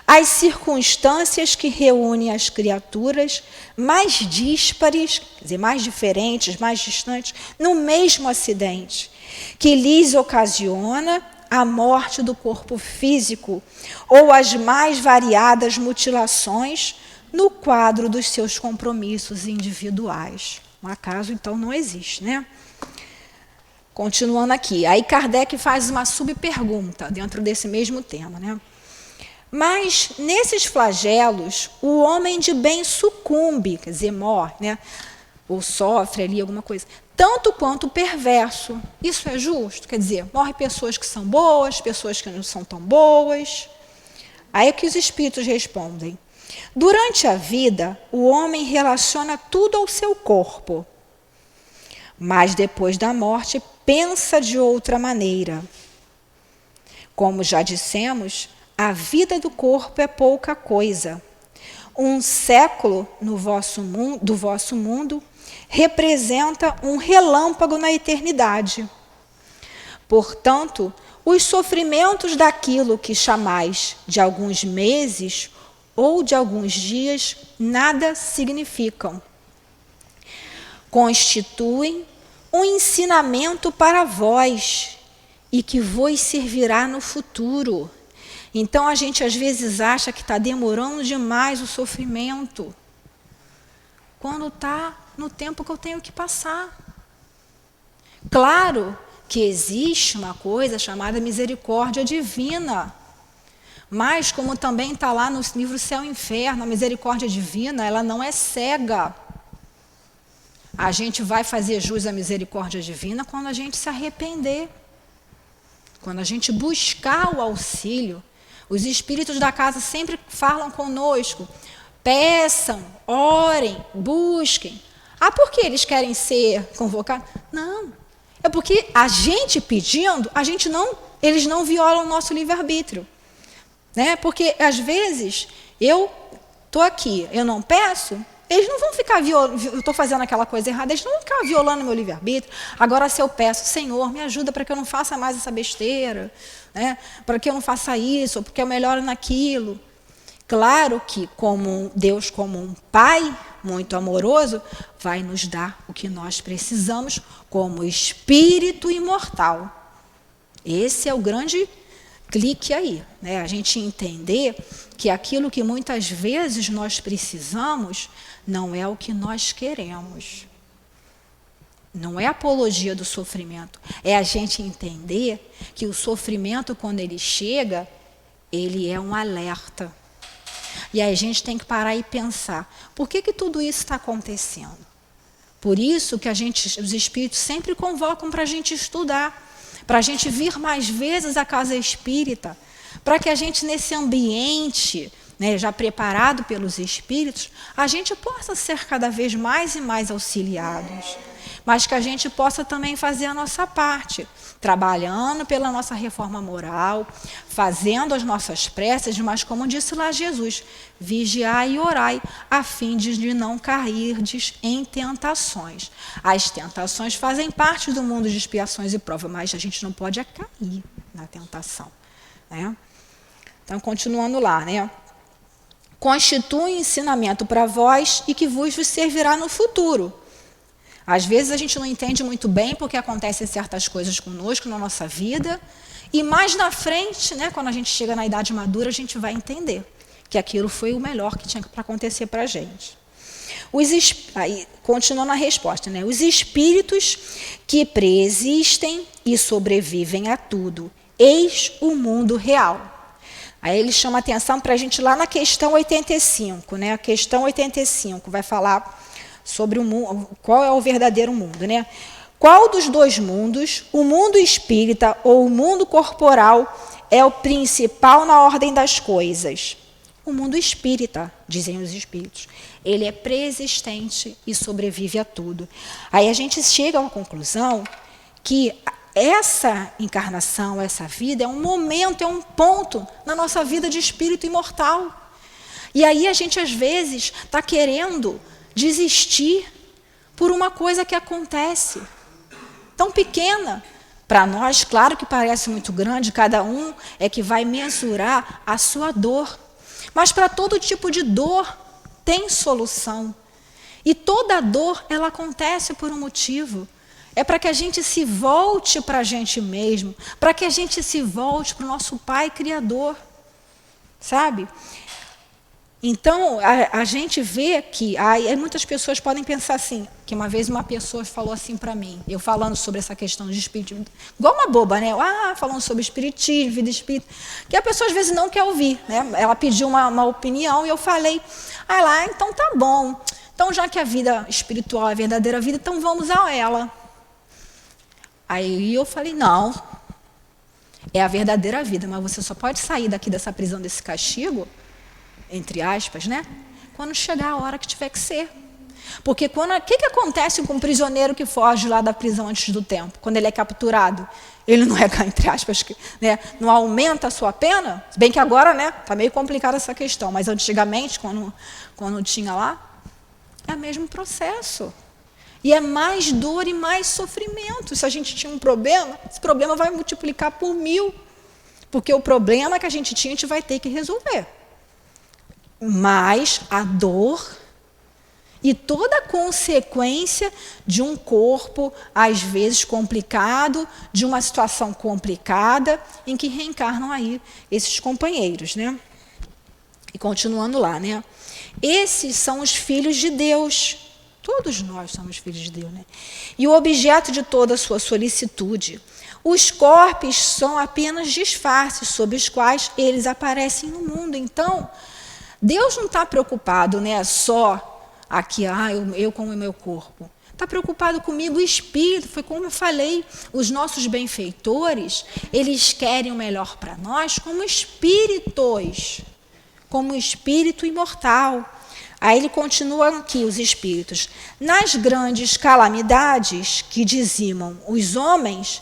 as circunstâncias que reúnem as criaturas mais díspares, quer dizer, mais diferentes, mais distantes, no mesmo acidente, que lhes ocasiona a morte do corpo físico ou as mais variadas mutilações no quadro dos seus compromissos individuais. Um acaso, então, não existe, né? Continuando aqui, aí Kardec faz uma subpergunta dentro desse mesmo tema, né? Mas, nesses flagelos, o homem de bem sucumbe, quer dizer, morre, né? Ou sofre ali alguma coisa, tanto quanto o perverso. Isso é justo? Quer dizer, morrem pessoas que são boas, pessoas que não são tão boas. Aí é que os espíritos respondem: durante a vida, o homem relaciona tudo ao seu corpo, mas depois da morte pensa de outra maneira. Como já dissemos, a vida do corpo é pouca coisa. Um século do vosso mundo representa um relâmpago na eternidade. Portanto, os sofrimentos daquilo que chamais de alguns meses ou de alguns dias nada significam. Constituem um ensinamento para vós e que vos servirá no futuro. Então, a gente às vezes acha que está demorando demais o sofrimento, quando está no tempo que eu tenho que passar. Claro que existe uma coisa chamada misericórdia divina, mas como também está lá no livro Céu e Inferno, a misericórdia divina, ela não é cega. A gente vai fazer jus à misericórdia divina quando a gente se arrepender, quando a gente buscar o auxílio. Os espíritos da casa sempre falam conosco: peçam, orem, busquem. Ah, por que eles querem ser convocados? Não, é porque a gente pedindo, eles não violam o nosso livre-arbítrio. Né? Porque, às vezes, eu estou aqui, eu não peço, eles não vão ficar violando, eu estou fazendo aquela coisa errada, eles não vão ficar violando o meu livre-arbítrio. Agora, se eu peço: Senhor, me ajuda para que eu não faça mais essa besteira, né? Para que eu não faça isso, porque eu melhoro naquilo. Claro que Deus, como um Pai muito amoroso, vai nos dar o que nós precisamos como espírito imortal. Esse é o grande clique aí, né? A gente entender que aquilo que muitas vezes nós precisamos não é o que nós queremos. Não é apologia do sofrimento. É a gente entender que o sofrimento, quando ele chega, ele é um alerta. E aí a gente tem que parar e pensar: por que tudo isso está acontecendo? Por isso que os espíritos sempre convocam para a gente estudar, para a gente vir mais vezes à casa espírita, para que a gente, nesse ambiente, né, já preparado pelos espíritos, a gente possa ser cada vez mais e mais auxiliados. mas que a gente possa também fazer a nossa parte, trabalhando pela nossa reforma moral, fazendo as nossas preces, mas como disse lá Jesus, vigiai e orai, a fim de não cairdes em tentações. As tentações fazem parte do mundo de expiações e provas, mas a gente não pode cair na tentação, né? Então, continuando lá, né? Constitui ensinamento para vós e que vos servirá no futuro. Às vezes a gente não entende muito bem porque acontecem certas coisas conosco na nossa vida, e mais na frente, né, quando a gente chega na idade madura, a gente vai entender que aquilo foi o melhor que tinha para acontecer para a gente. Aí, continuando a resposta, né? Os espíritos que preexistem e sobrevivem a tudo, eis o mundo real. Aí ele chama atenção para a gente lá na questão 85, né? A questão 85 vai falar sobre o mundo, qual é o verdadeiro mundo, né? Qual dos dois mundos, o mundo espírita ou o mundo corporal, é o principal na ordem das coisas? O mundo espírita, dizem os espíritos. Ele é preexistente e sobrevive a tudo. Aí a gente chega a uma conclusão que essa encarnação, essa vida, é um momento, é um ponto na nossa vida de espírito imortal. E aí a gente, às vezes, está querendo desistir por uma coisa que acontece tão pequena. Para nós, claro que parece muito grande, cada um é que vai mensurar a sua dor. Mas para todo tipo de dor tem solução. E toda dor, ela acontece por um motivo. É para que a gente se volte para a gente mesmo, para que a gente se volte para o nosso Pai Criador, sabe? Então, a gente vê que aí muitas pessoas podem pensar assim, que uma vez uma pessoa falou assim para mim, eu falando sobre essa questão de espiritismo, igual uma boba, né? Falando sobre espiritismo, vida espírita, que a pessoa às vezes não quer ouvir, né? Ela pediu uma opinião e eu falei, então tá bom, então já que a vida espiritual é a verdadeira vida, então vamos a ela. Aí eu falei, não, é a verdadeira vida, mas você só pode sair daqui dessa prisão, desse castigo, entre aspas, né? Quando chegar a hora que tiver que ser. Porque o que acontece com um prisioneiro que foge lá da prisão antes do tempo? Quando ele é capturado, ele não é, entre aspas, né? Não aumenta a sua pena? Se bem que agora, né? Está meio complicada essa questão, mas antigamente, quando tinha lá, é o mesmo processo. E é mais dor e mais sofrimento. Se a gente tinha um problema, esse problema vai multiplicar por 1000. Porque o problema que a gente tinha, a gente vai ter que resolver. Mas a dor e toda a consequência de um corpo, às vezes complicado, de uma situação complicada, em que reencarnam aí esses companheiros, né? E continuando lá, né? Esses são os filhos de Deus. Todos nós somos filhos de Deus, né? E o objeto de toda a sua solicitude. Os corpos são apenas disfarces sob os quais eles aparecem no mundo. Então, Deus não está preocupado, né, só aqui, eu com o meu corpo. Está preocupado comigo o espírito. Foi como eu falei, os nossos benfeitores, eles querem o melhor para nós como espíritos, como espírito imortal. Aí ele continua aqui, os espíritos. Nas grandes calamidades que dizimam os homens,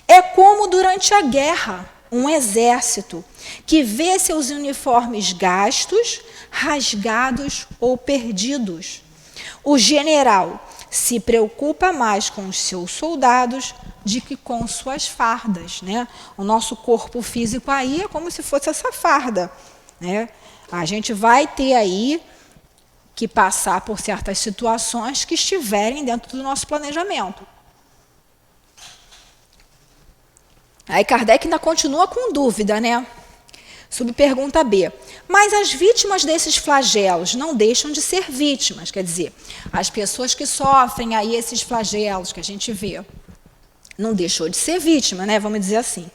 é como durante a guerra, um exército que vê seus uniformes gastos, rasgados ou perdidos. O general se preocupa mais com os seus soldados do que com suas fardas, né? O nosso corpo físico aí é como se fosse essa farda, né? A gente vai ter aí que passar por certas situações que estiverem dentro do nosso planejamento. Aí Kardec ainda continua com dúvida, né? Subpergunta B. Mas as vítimas desses flagelos não deixam de ser vítimas, quer dizer, as pessoas que sofrem aí esses flagelos que a gente vê, não deixou de ser vítima, né? Vamos dizer assim.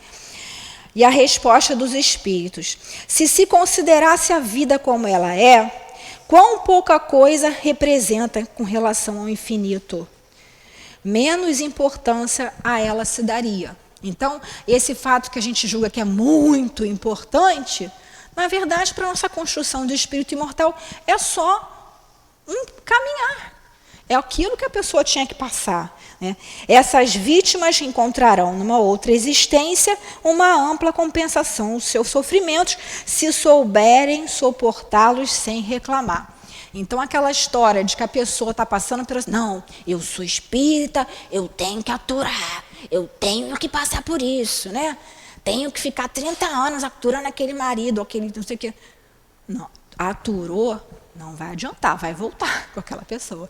E a resposta dos espíritos: se considerasse a vida como ela é, quão pouca coisa representa com relação ao infinito, menos importância a ela se daria. Então, esse fato que a gente julga que é muito importante, na verdade, para a nossa construção de espírito imortal, é só um caminhar. É aquilo que a pessoa tinha que passar, né? Essas vítimas encontrarão numa outra existência uma ampla compensação dos seus sofrimentos, se souberem suportá-los sem reclamar. Então, aquela história de que a pessoa está passando por... Não, eu sou espírita, eu tenho que aturar, eu tenho que passar por isso, né? Tenho que ficar 30 anos aturando aquele marido, aquele não sei o quê. Não, aturou, não vai adiantar, vai voltar com aquela pessoa.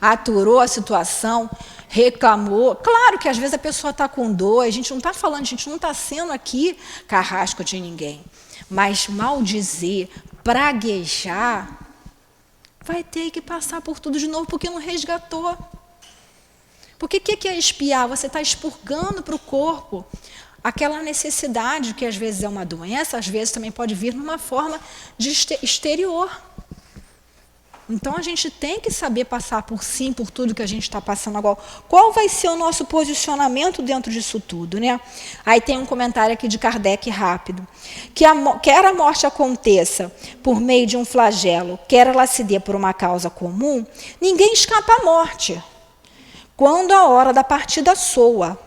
Aturou a situação, reclamou. Claro que às vezes a pessoa está com dor, a gente não está falando, a gente não está sendo aqui carrasco de ninguém. Mas maldizer, praguejar, vai ter que passar por tudo de novo, porque não resgatou. Porque o que é expiar? Você está expurgando para o corpo aquela necessidade, que às vezes é uma doença, às vezes também pode vir numa forma de exterior. Então, a gente tem que saber passar por tudo que a gente está passando agora. Qual vai ser o nosso posicionamento dentro disso tudo, né? Aí tem um comentário aqui de Kardec rápido. Quer a morte aconteça por meio de um flagelo, quer ela se dê por uma causa comum, ninguém escapa à morte. Quando a hora da partida soa.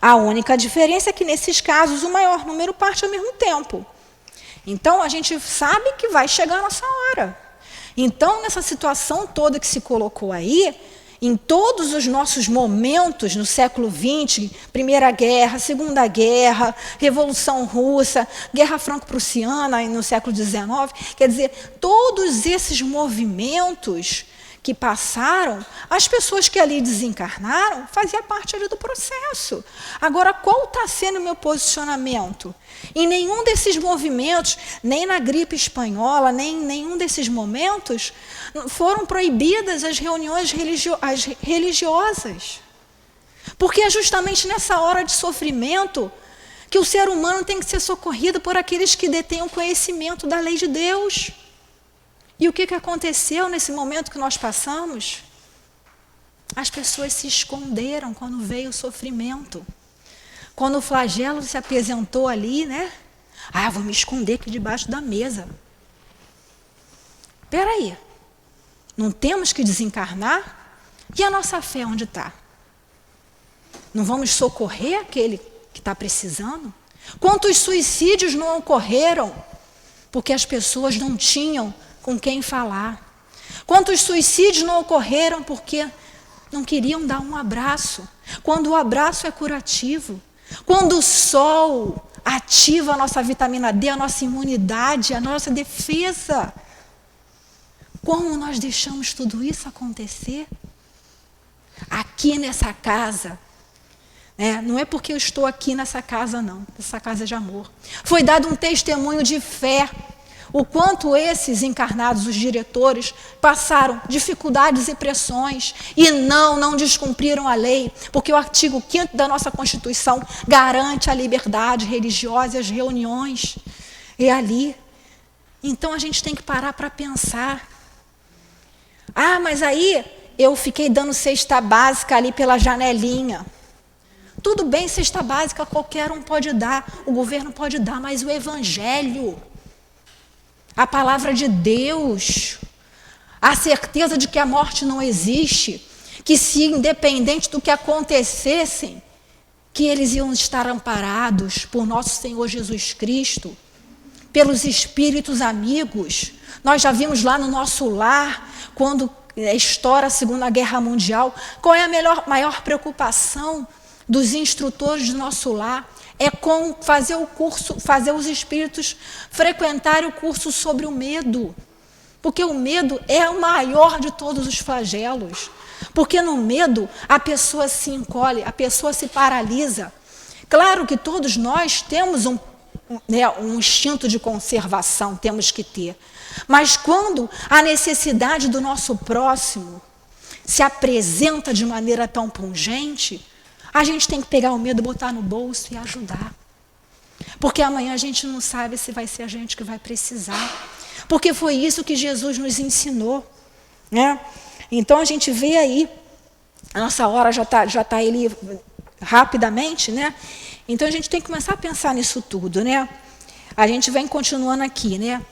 A única diferença é que, nesses casos, o maior número parte ao mesmo tempo. Então, a gente sabe que vai chegar a nossa hora. Então, nessa situação toda que se colocou aí, em todos os nossos momentos no século XX, Primeira Guerra, Segunda Guerra, Revolução Russa, Guerra Franco-Prussiana no século XIX, quer dizer, todos esses movimentos que passaram, as pessoas que ali desencarnaram, fazia parte ali do processo. Agora, qual está sendo o meu posicionamento? Em nenhum desses movimentos, nem na gripe espanhola, nem em nenhum desses momentos, foram proibidas as reuniões religiosas. Porque é justamente nessa hora de sofrimento que o ser humano tem que ser socorrido por aqueles que detêm o conhecimento da lei de Deus. E o que aconteceu nesse momento que nós passamos? As pessoas se esconderam quando veio o sofrimento. Quando o flagelo se apresentou ali, né? Ah, vou me esconder aqui debaixo da mesa. Espera aí. Não temos que desencarnar? E a nossa fé onde está? Não vamos socorrer aquele que está precisando? Quantos suicídios não ocorreram porque as pessoas não tinham com quem falar? Quantos suicídios não ocorreram porque não queriam dar um abraço? Quando o abraço é curativo, quando o sol ativa a nossa vitamina D, a nossa imunidade, a nossa defesa. Como nós deixamos tudo isso acontecer? Aqui nessa casa, né? Não é porque eu estou aqui nessa casa, não. Essa casa é de amor. Foi dado um testemunho de fé. O quanto esses encarnados, os diretores, passaram dificuldades e pressões e não descumpriram a lei, porque o artigo 5º da nossa Constituição garante a liberdade religiosa e as reuniões. É ali. Então, a gente tem que parar para pensar. Ah, mas aí eu fiquei dando cesta básica ali pela janelinha. Tudo bem, cesta básica qualquer um pode dar, o governo pode dar, mas o Evangelho, a palavra de Deus, a certeza de que a morte não existe, que se independente do que acontecessem, que eles iam estar amparados por nosso Senhor Jesus Cristo, pelos espíritos amigos. Nós já vimos lá no nosso lar, quando estoura a Segunda Guerra Mundial, qual é a maior preocupação dos instrutores do nosso lar? É com fazer o curso, fazer os espíritos frequentarem o curso sobre o medo. Porque o medo é o maior de todos os flagelos. Porque no medo a pessoa se encolhe, a pessoa se paralisa. Claro que todos nós temos um instinto de conservação, temos que ter. Mas quando a necessidade do nosso próximo se apresenta de maneira tão pungente, a gente tem que pegar o medo, botar no bolso e ajudar. Porque amanhã a gente não sabe se vai ser a gente que vai precisar. Porque foi isso que Jesus nos ensinou, né? Então a gente vê aí, a nossa hora já tá ali rapidamente, né? Então a gente tem que começar a pensar nisso tudo, né? A gente vem continuando aqui, né?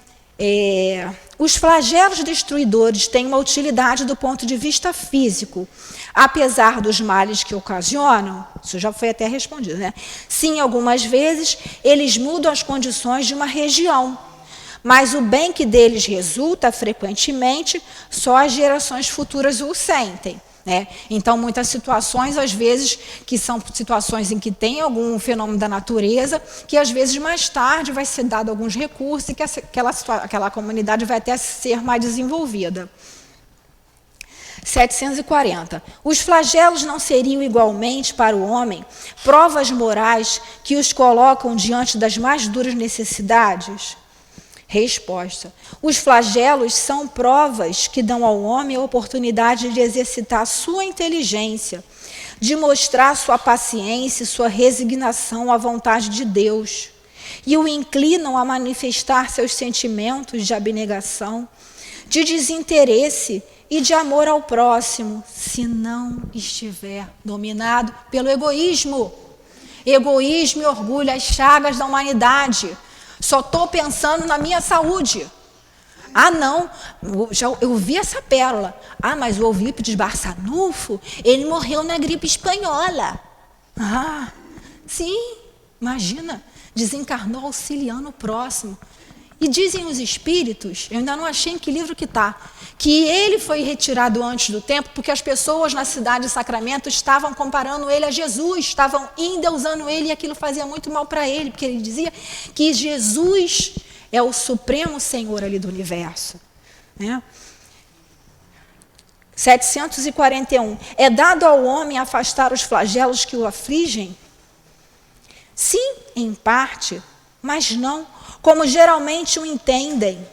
os flagelos destruidores têm uma utilidade do ponto de vista físico, apesar dos males que ocasionam. Isso já foi até respondido, né? Sim, algumas vezes eles mudam as condições de uma região, mas o bem que deles resulta, frequentemente, só as gerações futuras o sentem. Né? Então, muitas situações, às vezes, que são situações em que tem algum fenômeno da natureza, que às vezes mais tarde vai ser dado alguns recursos e que aquela comunidade vai até ser mais desenvolvida. 740. Os flagelos não seriam igualmente para o homem provas morais que os colocam diante das mais duras necessidades? Resposta. Os flagelos são provas que dão ao homem a oportunidade de exercitar sua inteligência, de mostrar sua paciência e sua resignação à vontade de Deus, e o inclinam a manifestar seus sentimentos de abnegação, de desinteresse e de amor ao próximo, se não estiver dominado pelo egoísmo. Egoísmo e orgulho, as chagas da humanidade. Só estou pensando na minha saúde. Ah, não, eu vi essa pérola. Ah, mas o Eurípides Barçanufo, ele morreu na gripe espanhola. Ah, sim, imagina, desencarnou auxiliando o próximo. E dizem os espíritos, eu ainda não achei em que livro que está, que ele foi retirado antes do tempo porque as pessoas na cidade de Sacramento estavam comparando ele a Jesus, estavam endeusando ele e aquilo fazia muito mal para ele, porque ele dizia que Jesus é o supremo Senhor ali do universo. Né? 741. É dado ao homem afastar os flagelos que o afligem? Sim, em parte, mas não como geralmente o entendem.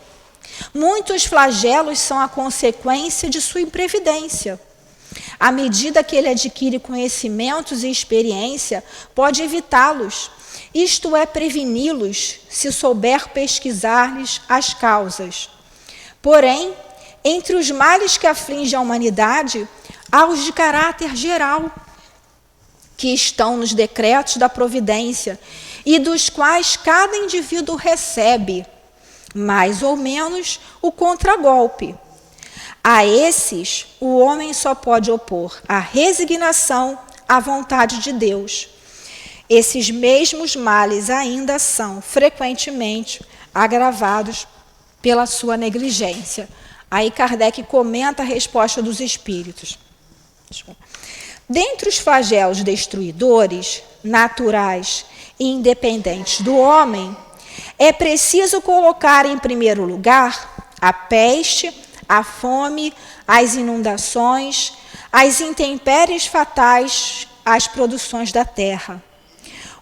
Muitos flagelos são a consequência de sua imprevidência. À medida que ele adquire conhecimentos e experiência, pode evitá-los, isto é, preveni-los, se souber pesquisar-lhes as causas. Porém, entre os males que afligem a humanidade, há os de caráter geral, que estão nos decretos da providência, e dos quais cada indivíduo recebe, mais ou menos, o contragolpe. A esses, o homem só pode opor a resignação à vontade de Deus. Esses mesmos males ainda são, frequentemente, agravados pela sua negligência. Aí Kardec comenta a resposta dos espíritos. Dentre os flagelos destruidores, naturais e independentes do homem, é preciso colocar em primeiro lugar a peste, a fome, as inundações, as intempéries fatais às produções da terra.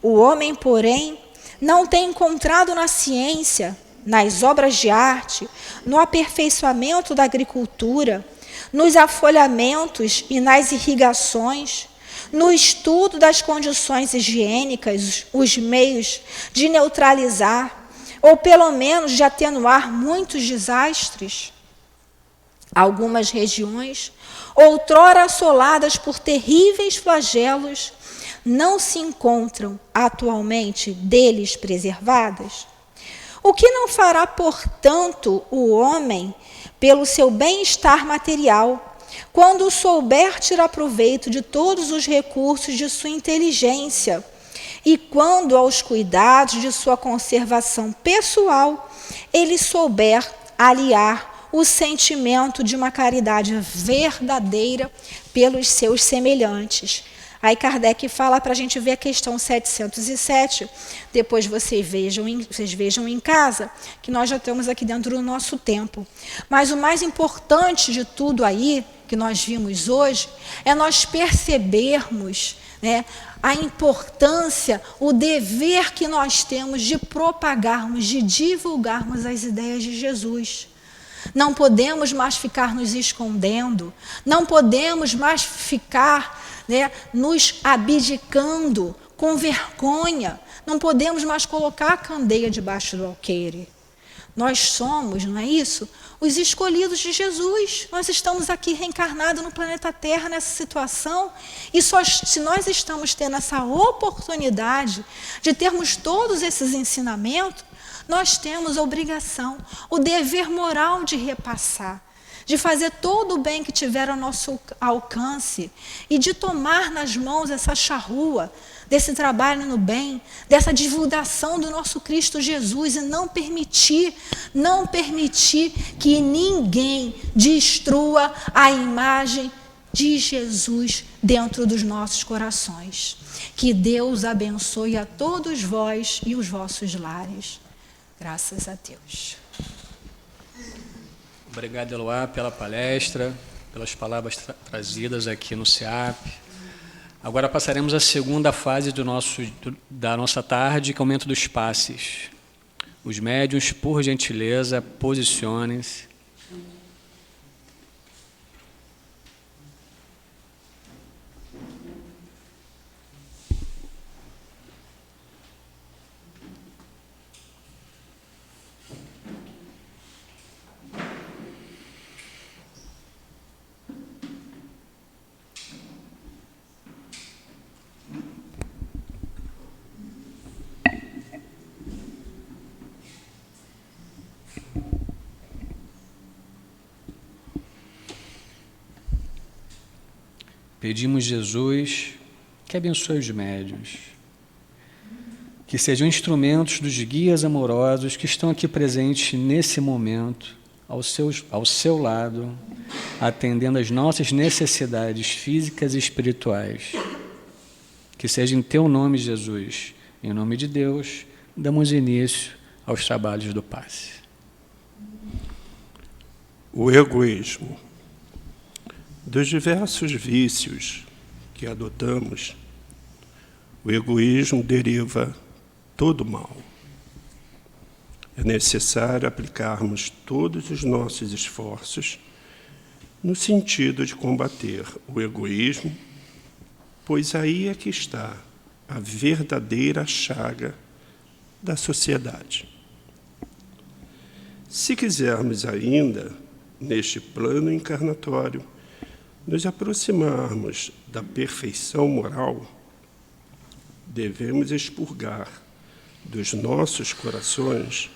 O homem, porém, não tem encontrado na ciência, nas obras de arte, no aperfeiçoamento da agricultura, nos afolhamentos e nas irrigações, no estudo das condições higiênicas, os meios de neutralizar, ou pelo menos de atenuar muitos desastres. Algumas regiões, outrora assoladas por terríveis flagelos, não se encontram atualmente deles preservadas. O que não fará, portanto, o homem pelo seu bem-estar material, quando souber tirar proveito de todos os recursos de sua inteligência e quando aos cuidados de sua conservação pessoal ele souber aliar o sentimento de uma caridade verdadeira pelos seus semelhantes. Aí Kardec fala para a gente ver a questão 707, depois vocês vejam em casa, que nós já estamos aqui dentro do nosso tempo. Mas o mais importante de tudo aí, que nós vimos hoje, é nós percebermos, né, a importância, o dever que nós temos de propagarmos, de divulgarmos as ideias de Jesus. Não podemos mais ficar nos escondendo, não podemos mais ficar, né, nos abdicando com vergonha, não podemos mais colocar a candeia debaixo do alqueire. Nós somos, não é isso? Os escolhidos de Jesus. Nós estamos aqui reencarnados no planeta Terra nessa situação, e só se nós estamos tendo essa oportunidade de termos todos esses ensinamentos, nós temos a obrigação, o dever moral de repassar, de fazer todo o bem que tiver ao nosso alcance e de tomar nas mãos essa charrua desse trabalho no bem, dessa divulgação do nosso Cristo Jesus e não permitir que ninguém destrua a imagem de Jesus dentro dos nossos corações. Que Deus abençoe a todos vós e os vossos lares. Graças a Deus. Obrigado, Eloá, pela palestra, pelas palavras trazidas aqui no SEAP. Agora passaremos à segunda fase da nossa tarde, que é o momento dos passes. Os médiuns, por gentileza, posicionem-se. Pedimos, Jesus, que abençoe os médiuns, que sejam instrumentos dos guias amorosos que estão aqui presentes nesse momento, ao seu lado, atendendo às nossas necessidades físicas e espirituais. Que seja em teu nome, Jesus, em nome de Deus, damos início aos trabalhos do passe. O egoísmo. Dos diversos vícios que adotamos, o egoísmo deriva todo mal. É necessário aplicarmos todos os nossos esforços no sentido de combater o egoísmo, pois aí é que está a verdadeira chaga da sociedade. Se quisermos ainda, neste plano encarnatório, nos aproximarmos da perfeição moral, devemos expurgar dos nossos corações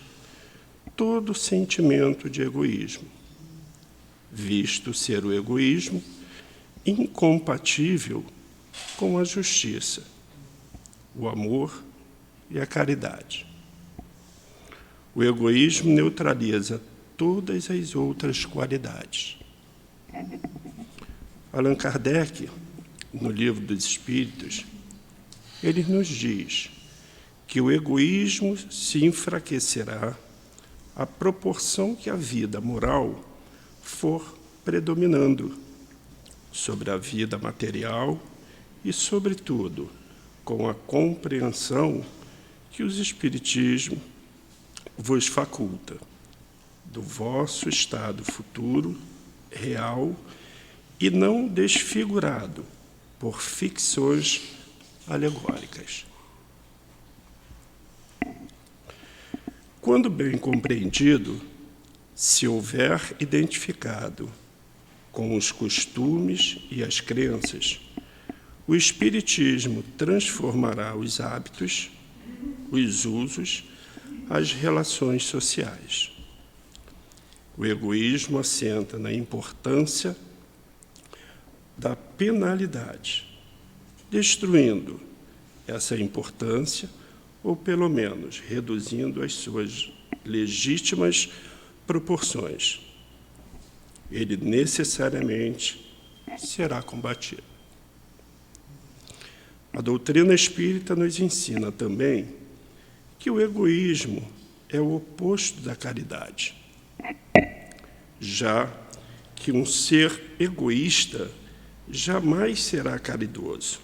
todo sentimento de egoísmo, visto ser o egoísmo incompatível com a justiça, o amor e a caridade. O egoísmo neutraliza todas as outras qualidades. Allan Kardec, no Livro dos Espíritos, ele nos diz que o egoísmo se enfraquecerá à proporção que a vida moral for predominando sobre a vida material e, sobretudo, com a compreensão que o Espiritismo vos faculta do vosso estado futuro, real e não desfigurado por ficções alegóricas. Quando bem compreendido, se houver identificado com os costumes e as crenças, o Espiritismo transformará os hábitos, os usos, as relações sociais. O egoísmo assenta na importância da penalidade, destruindo essa importância ou, pelo menos, reduzindo as suas legítimas proporções. Ele necessariamente será combatido. A doutrina espírita nos ensina também que o egoísmo é o oposto da caridade, já que um ser egoísta jamais será caridoso,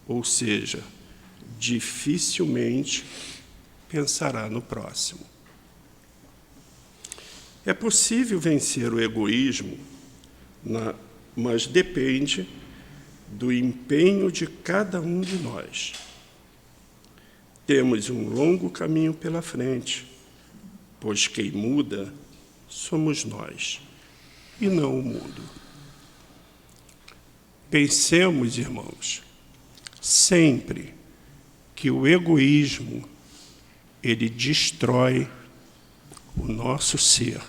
ou seja, dificilmente pensará no próximo. É possível vencer o egoísmo, mas depende do empenho de cada um de nós. Temos um longo caminho pela frente, pois quem muda somos nós, e não o mundo. Pensemos, irmãos, sempre que o egoísmo ele destrói o nosso ser.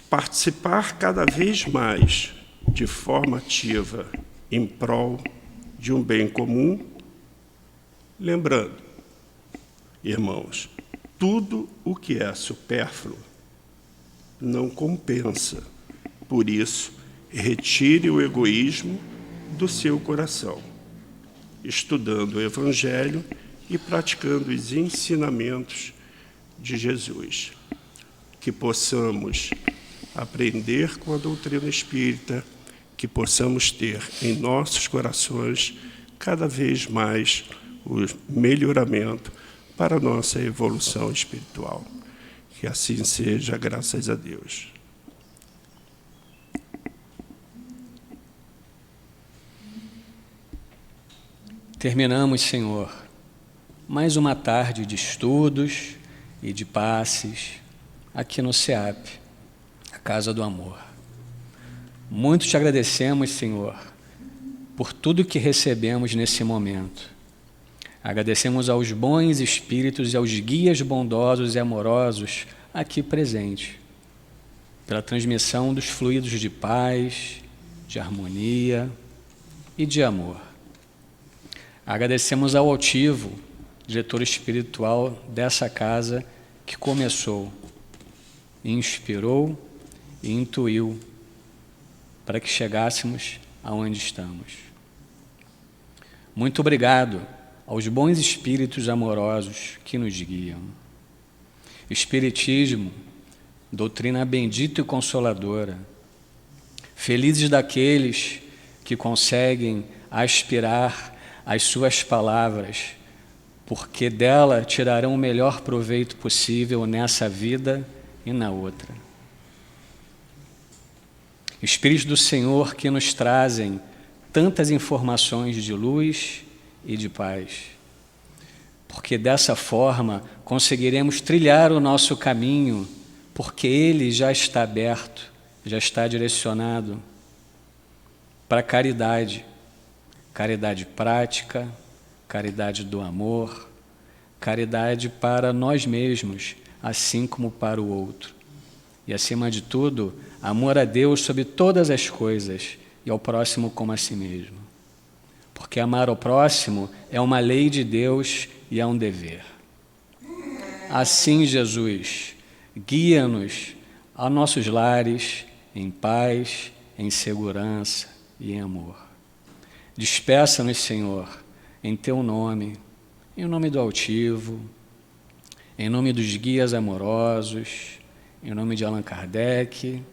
Participar cada vez mais de forma ativa em prol de um bem comum, lembrando, irmãos, tudo o que é supérfluo não compensa. Por isso, retire o egoísmo do seu coração, estudando o Evangelho e praticando os ensinamentos de Jesus. Que possamos aprender com a doutrina espírita, que possamos ter em nossos corações cada vez mais o melhoramento para a nossa evolução espiritual. Que assim seja, graças a Deus. Terminamos, Senhor, mais uma tarde de estudos e de passes aqui no SEAP, a Casa do Amor. Muito te agradecemos, Senhor, por tudo que recebemos nesse momento. Agradecemos aos bons espíritos e aos guias bondosos e amorosos aqui presentes, pela transmissão dos fluidos de paz, de harmonia e de amor. Agradecemos ao altivo, diretor espiritual dessa casa, que começou, inspirou e intuiu para que chegássemos aonde estamos. Muito obrigado aos bons espíritos amorosos que nos guiam. Espiritismo, doutrina bendita e consoladora. Felizes daqueles que conseguem aspirar às suas palavras, porque dela tirarão o melhor proveito possível nessa vida e na outra. Espíritos do Senhor que nos trazem tantas informações de luz e de paz, porque dessa forma conseguiremos trilhar o nosso caminho, porque ele já está aberto, já está direcionado para a caridade, caridade prática, caridade do amor, caridade para nós mesmos, assim como para o outro. E, acima de tudo, amor a Deus sobre todas as coisas e ao próximo como a si mesmo. Porque amar ao próximo é uma lei de Deus e é um dever. Assim, Jesus, guia-nos a nossos lares em paz, em segurança e em amor. Despeça-nos, Senhor, em Teu nome, em nome do altivo, em nome dos guias amorosos, em nome de Allan Kardec,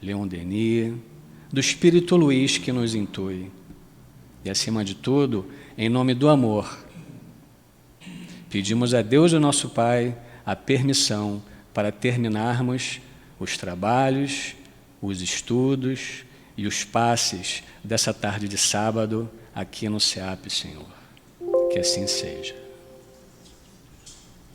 Leon Denis, do Espírito Luiz que nos intui. E, acima de tudo, em nome do amor, pedimos a Deus, o nosso Pai, a permissão para terminarmos os trabalhos, os estudos e os passes dessa tarde de sábado aqui no SEAP, Senhor. Que assim seja.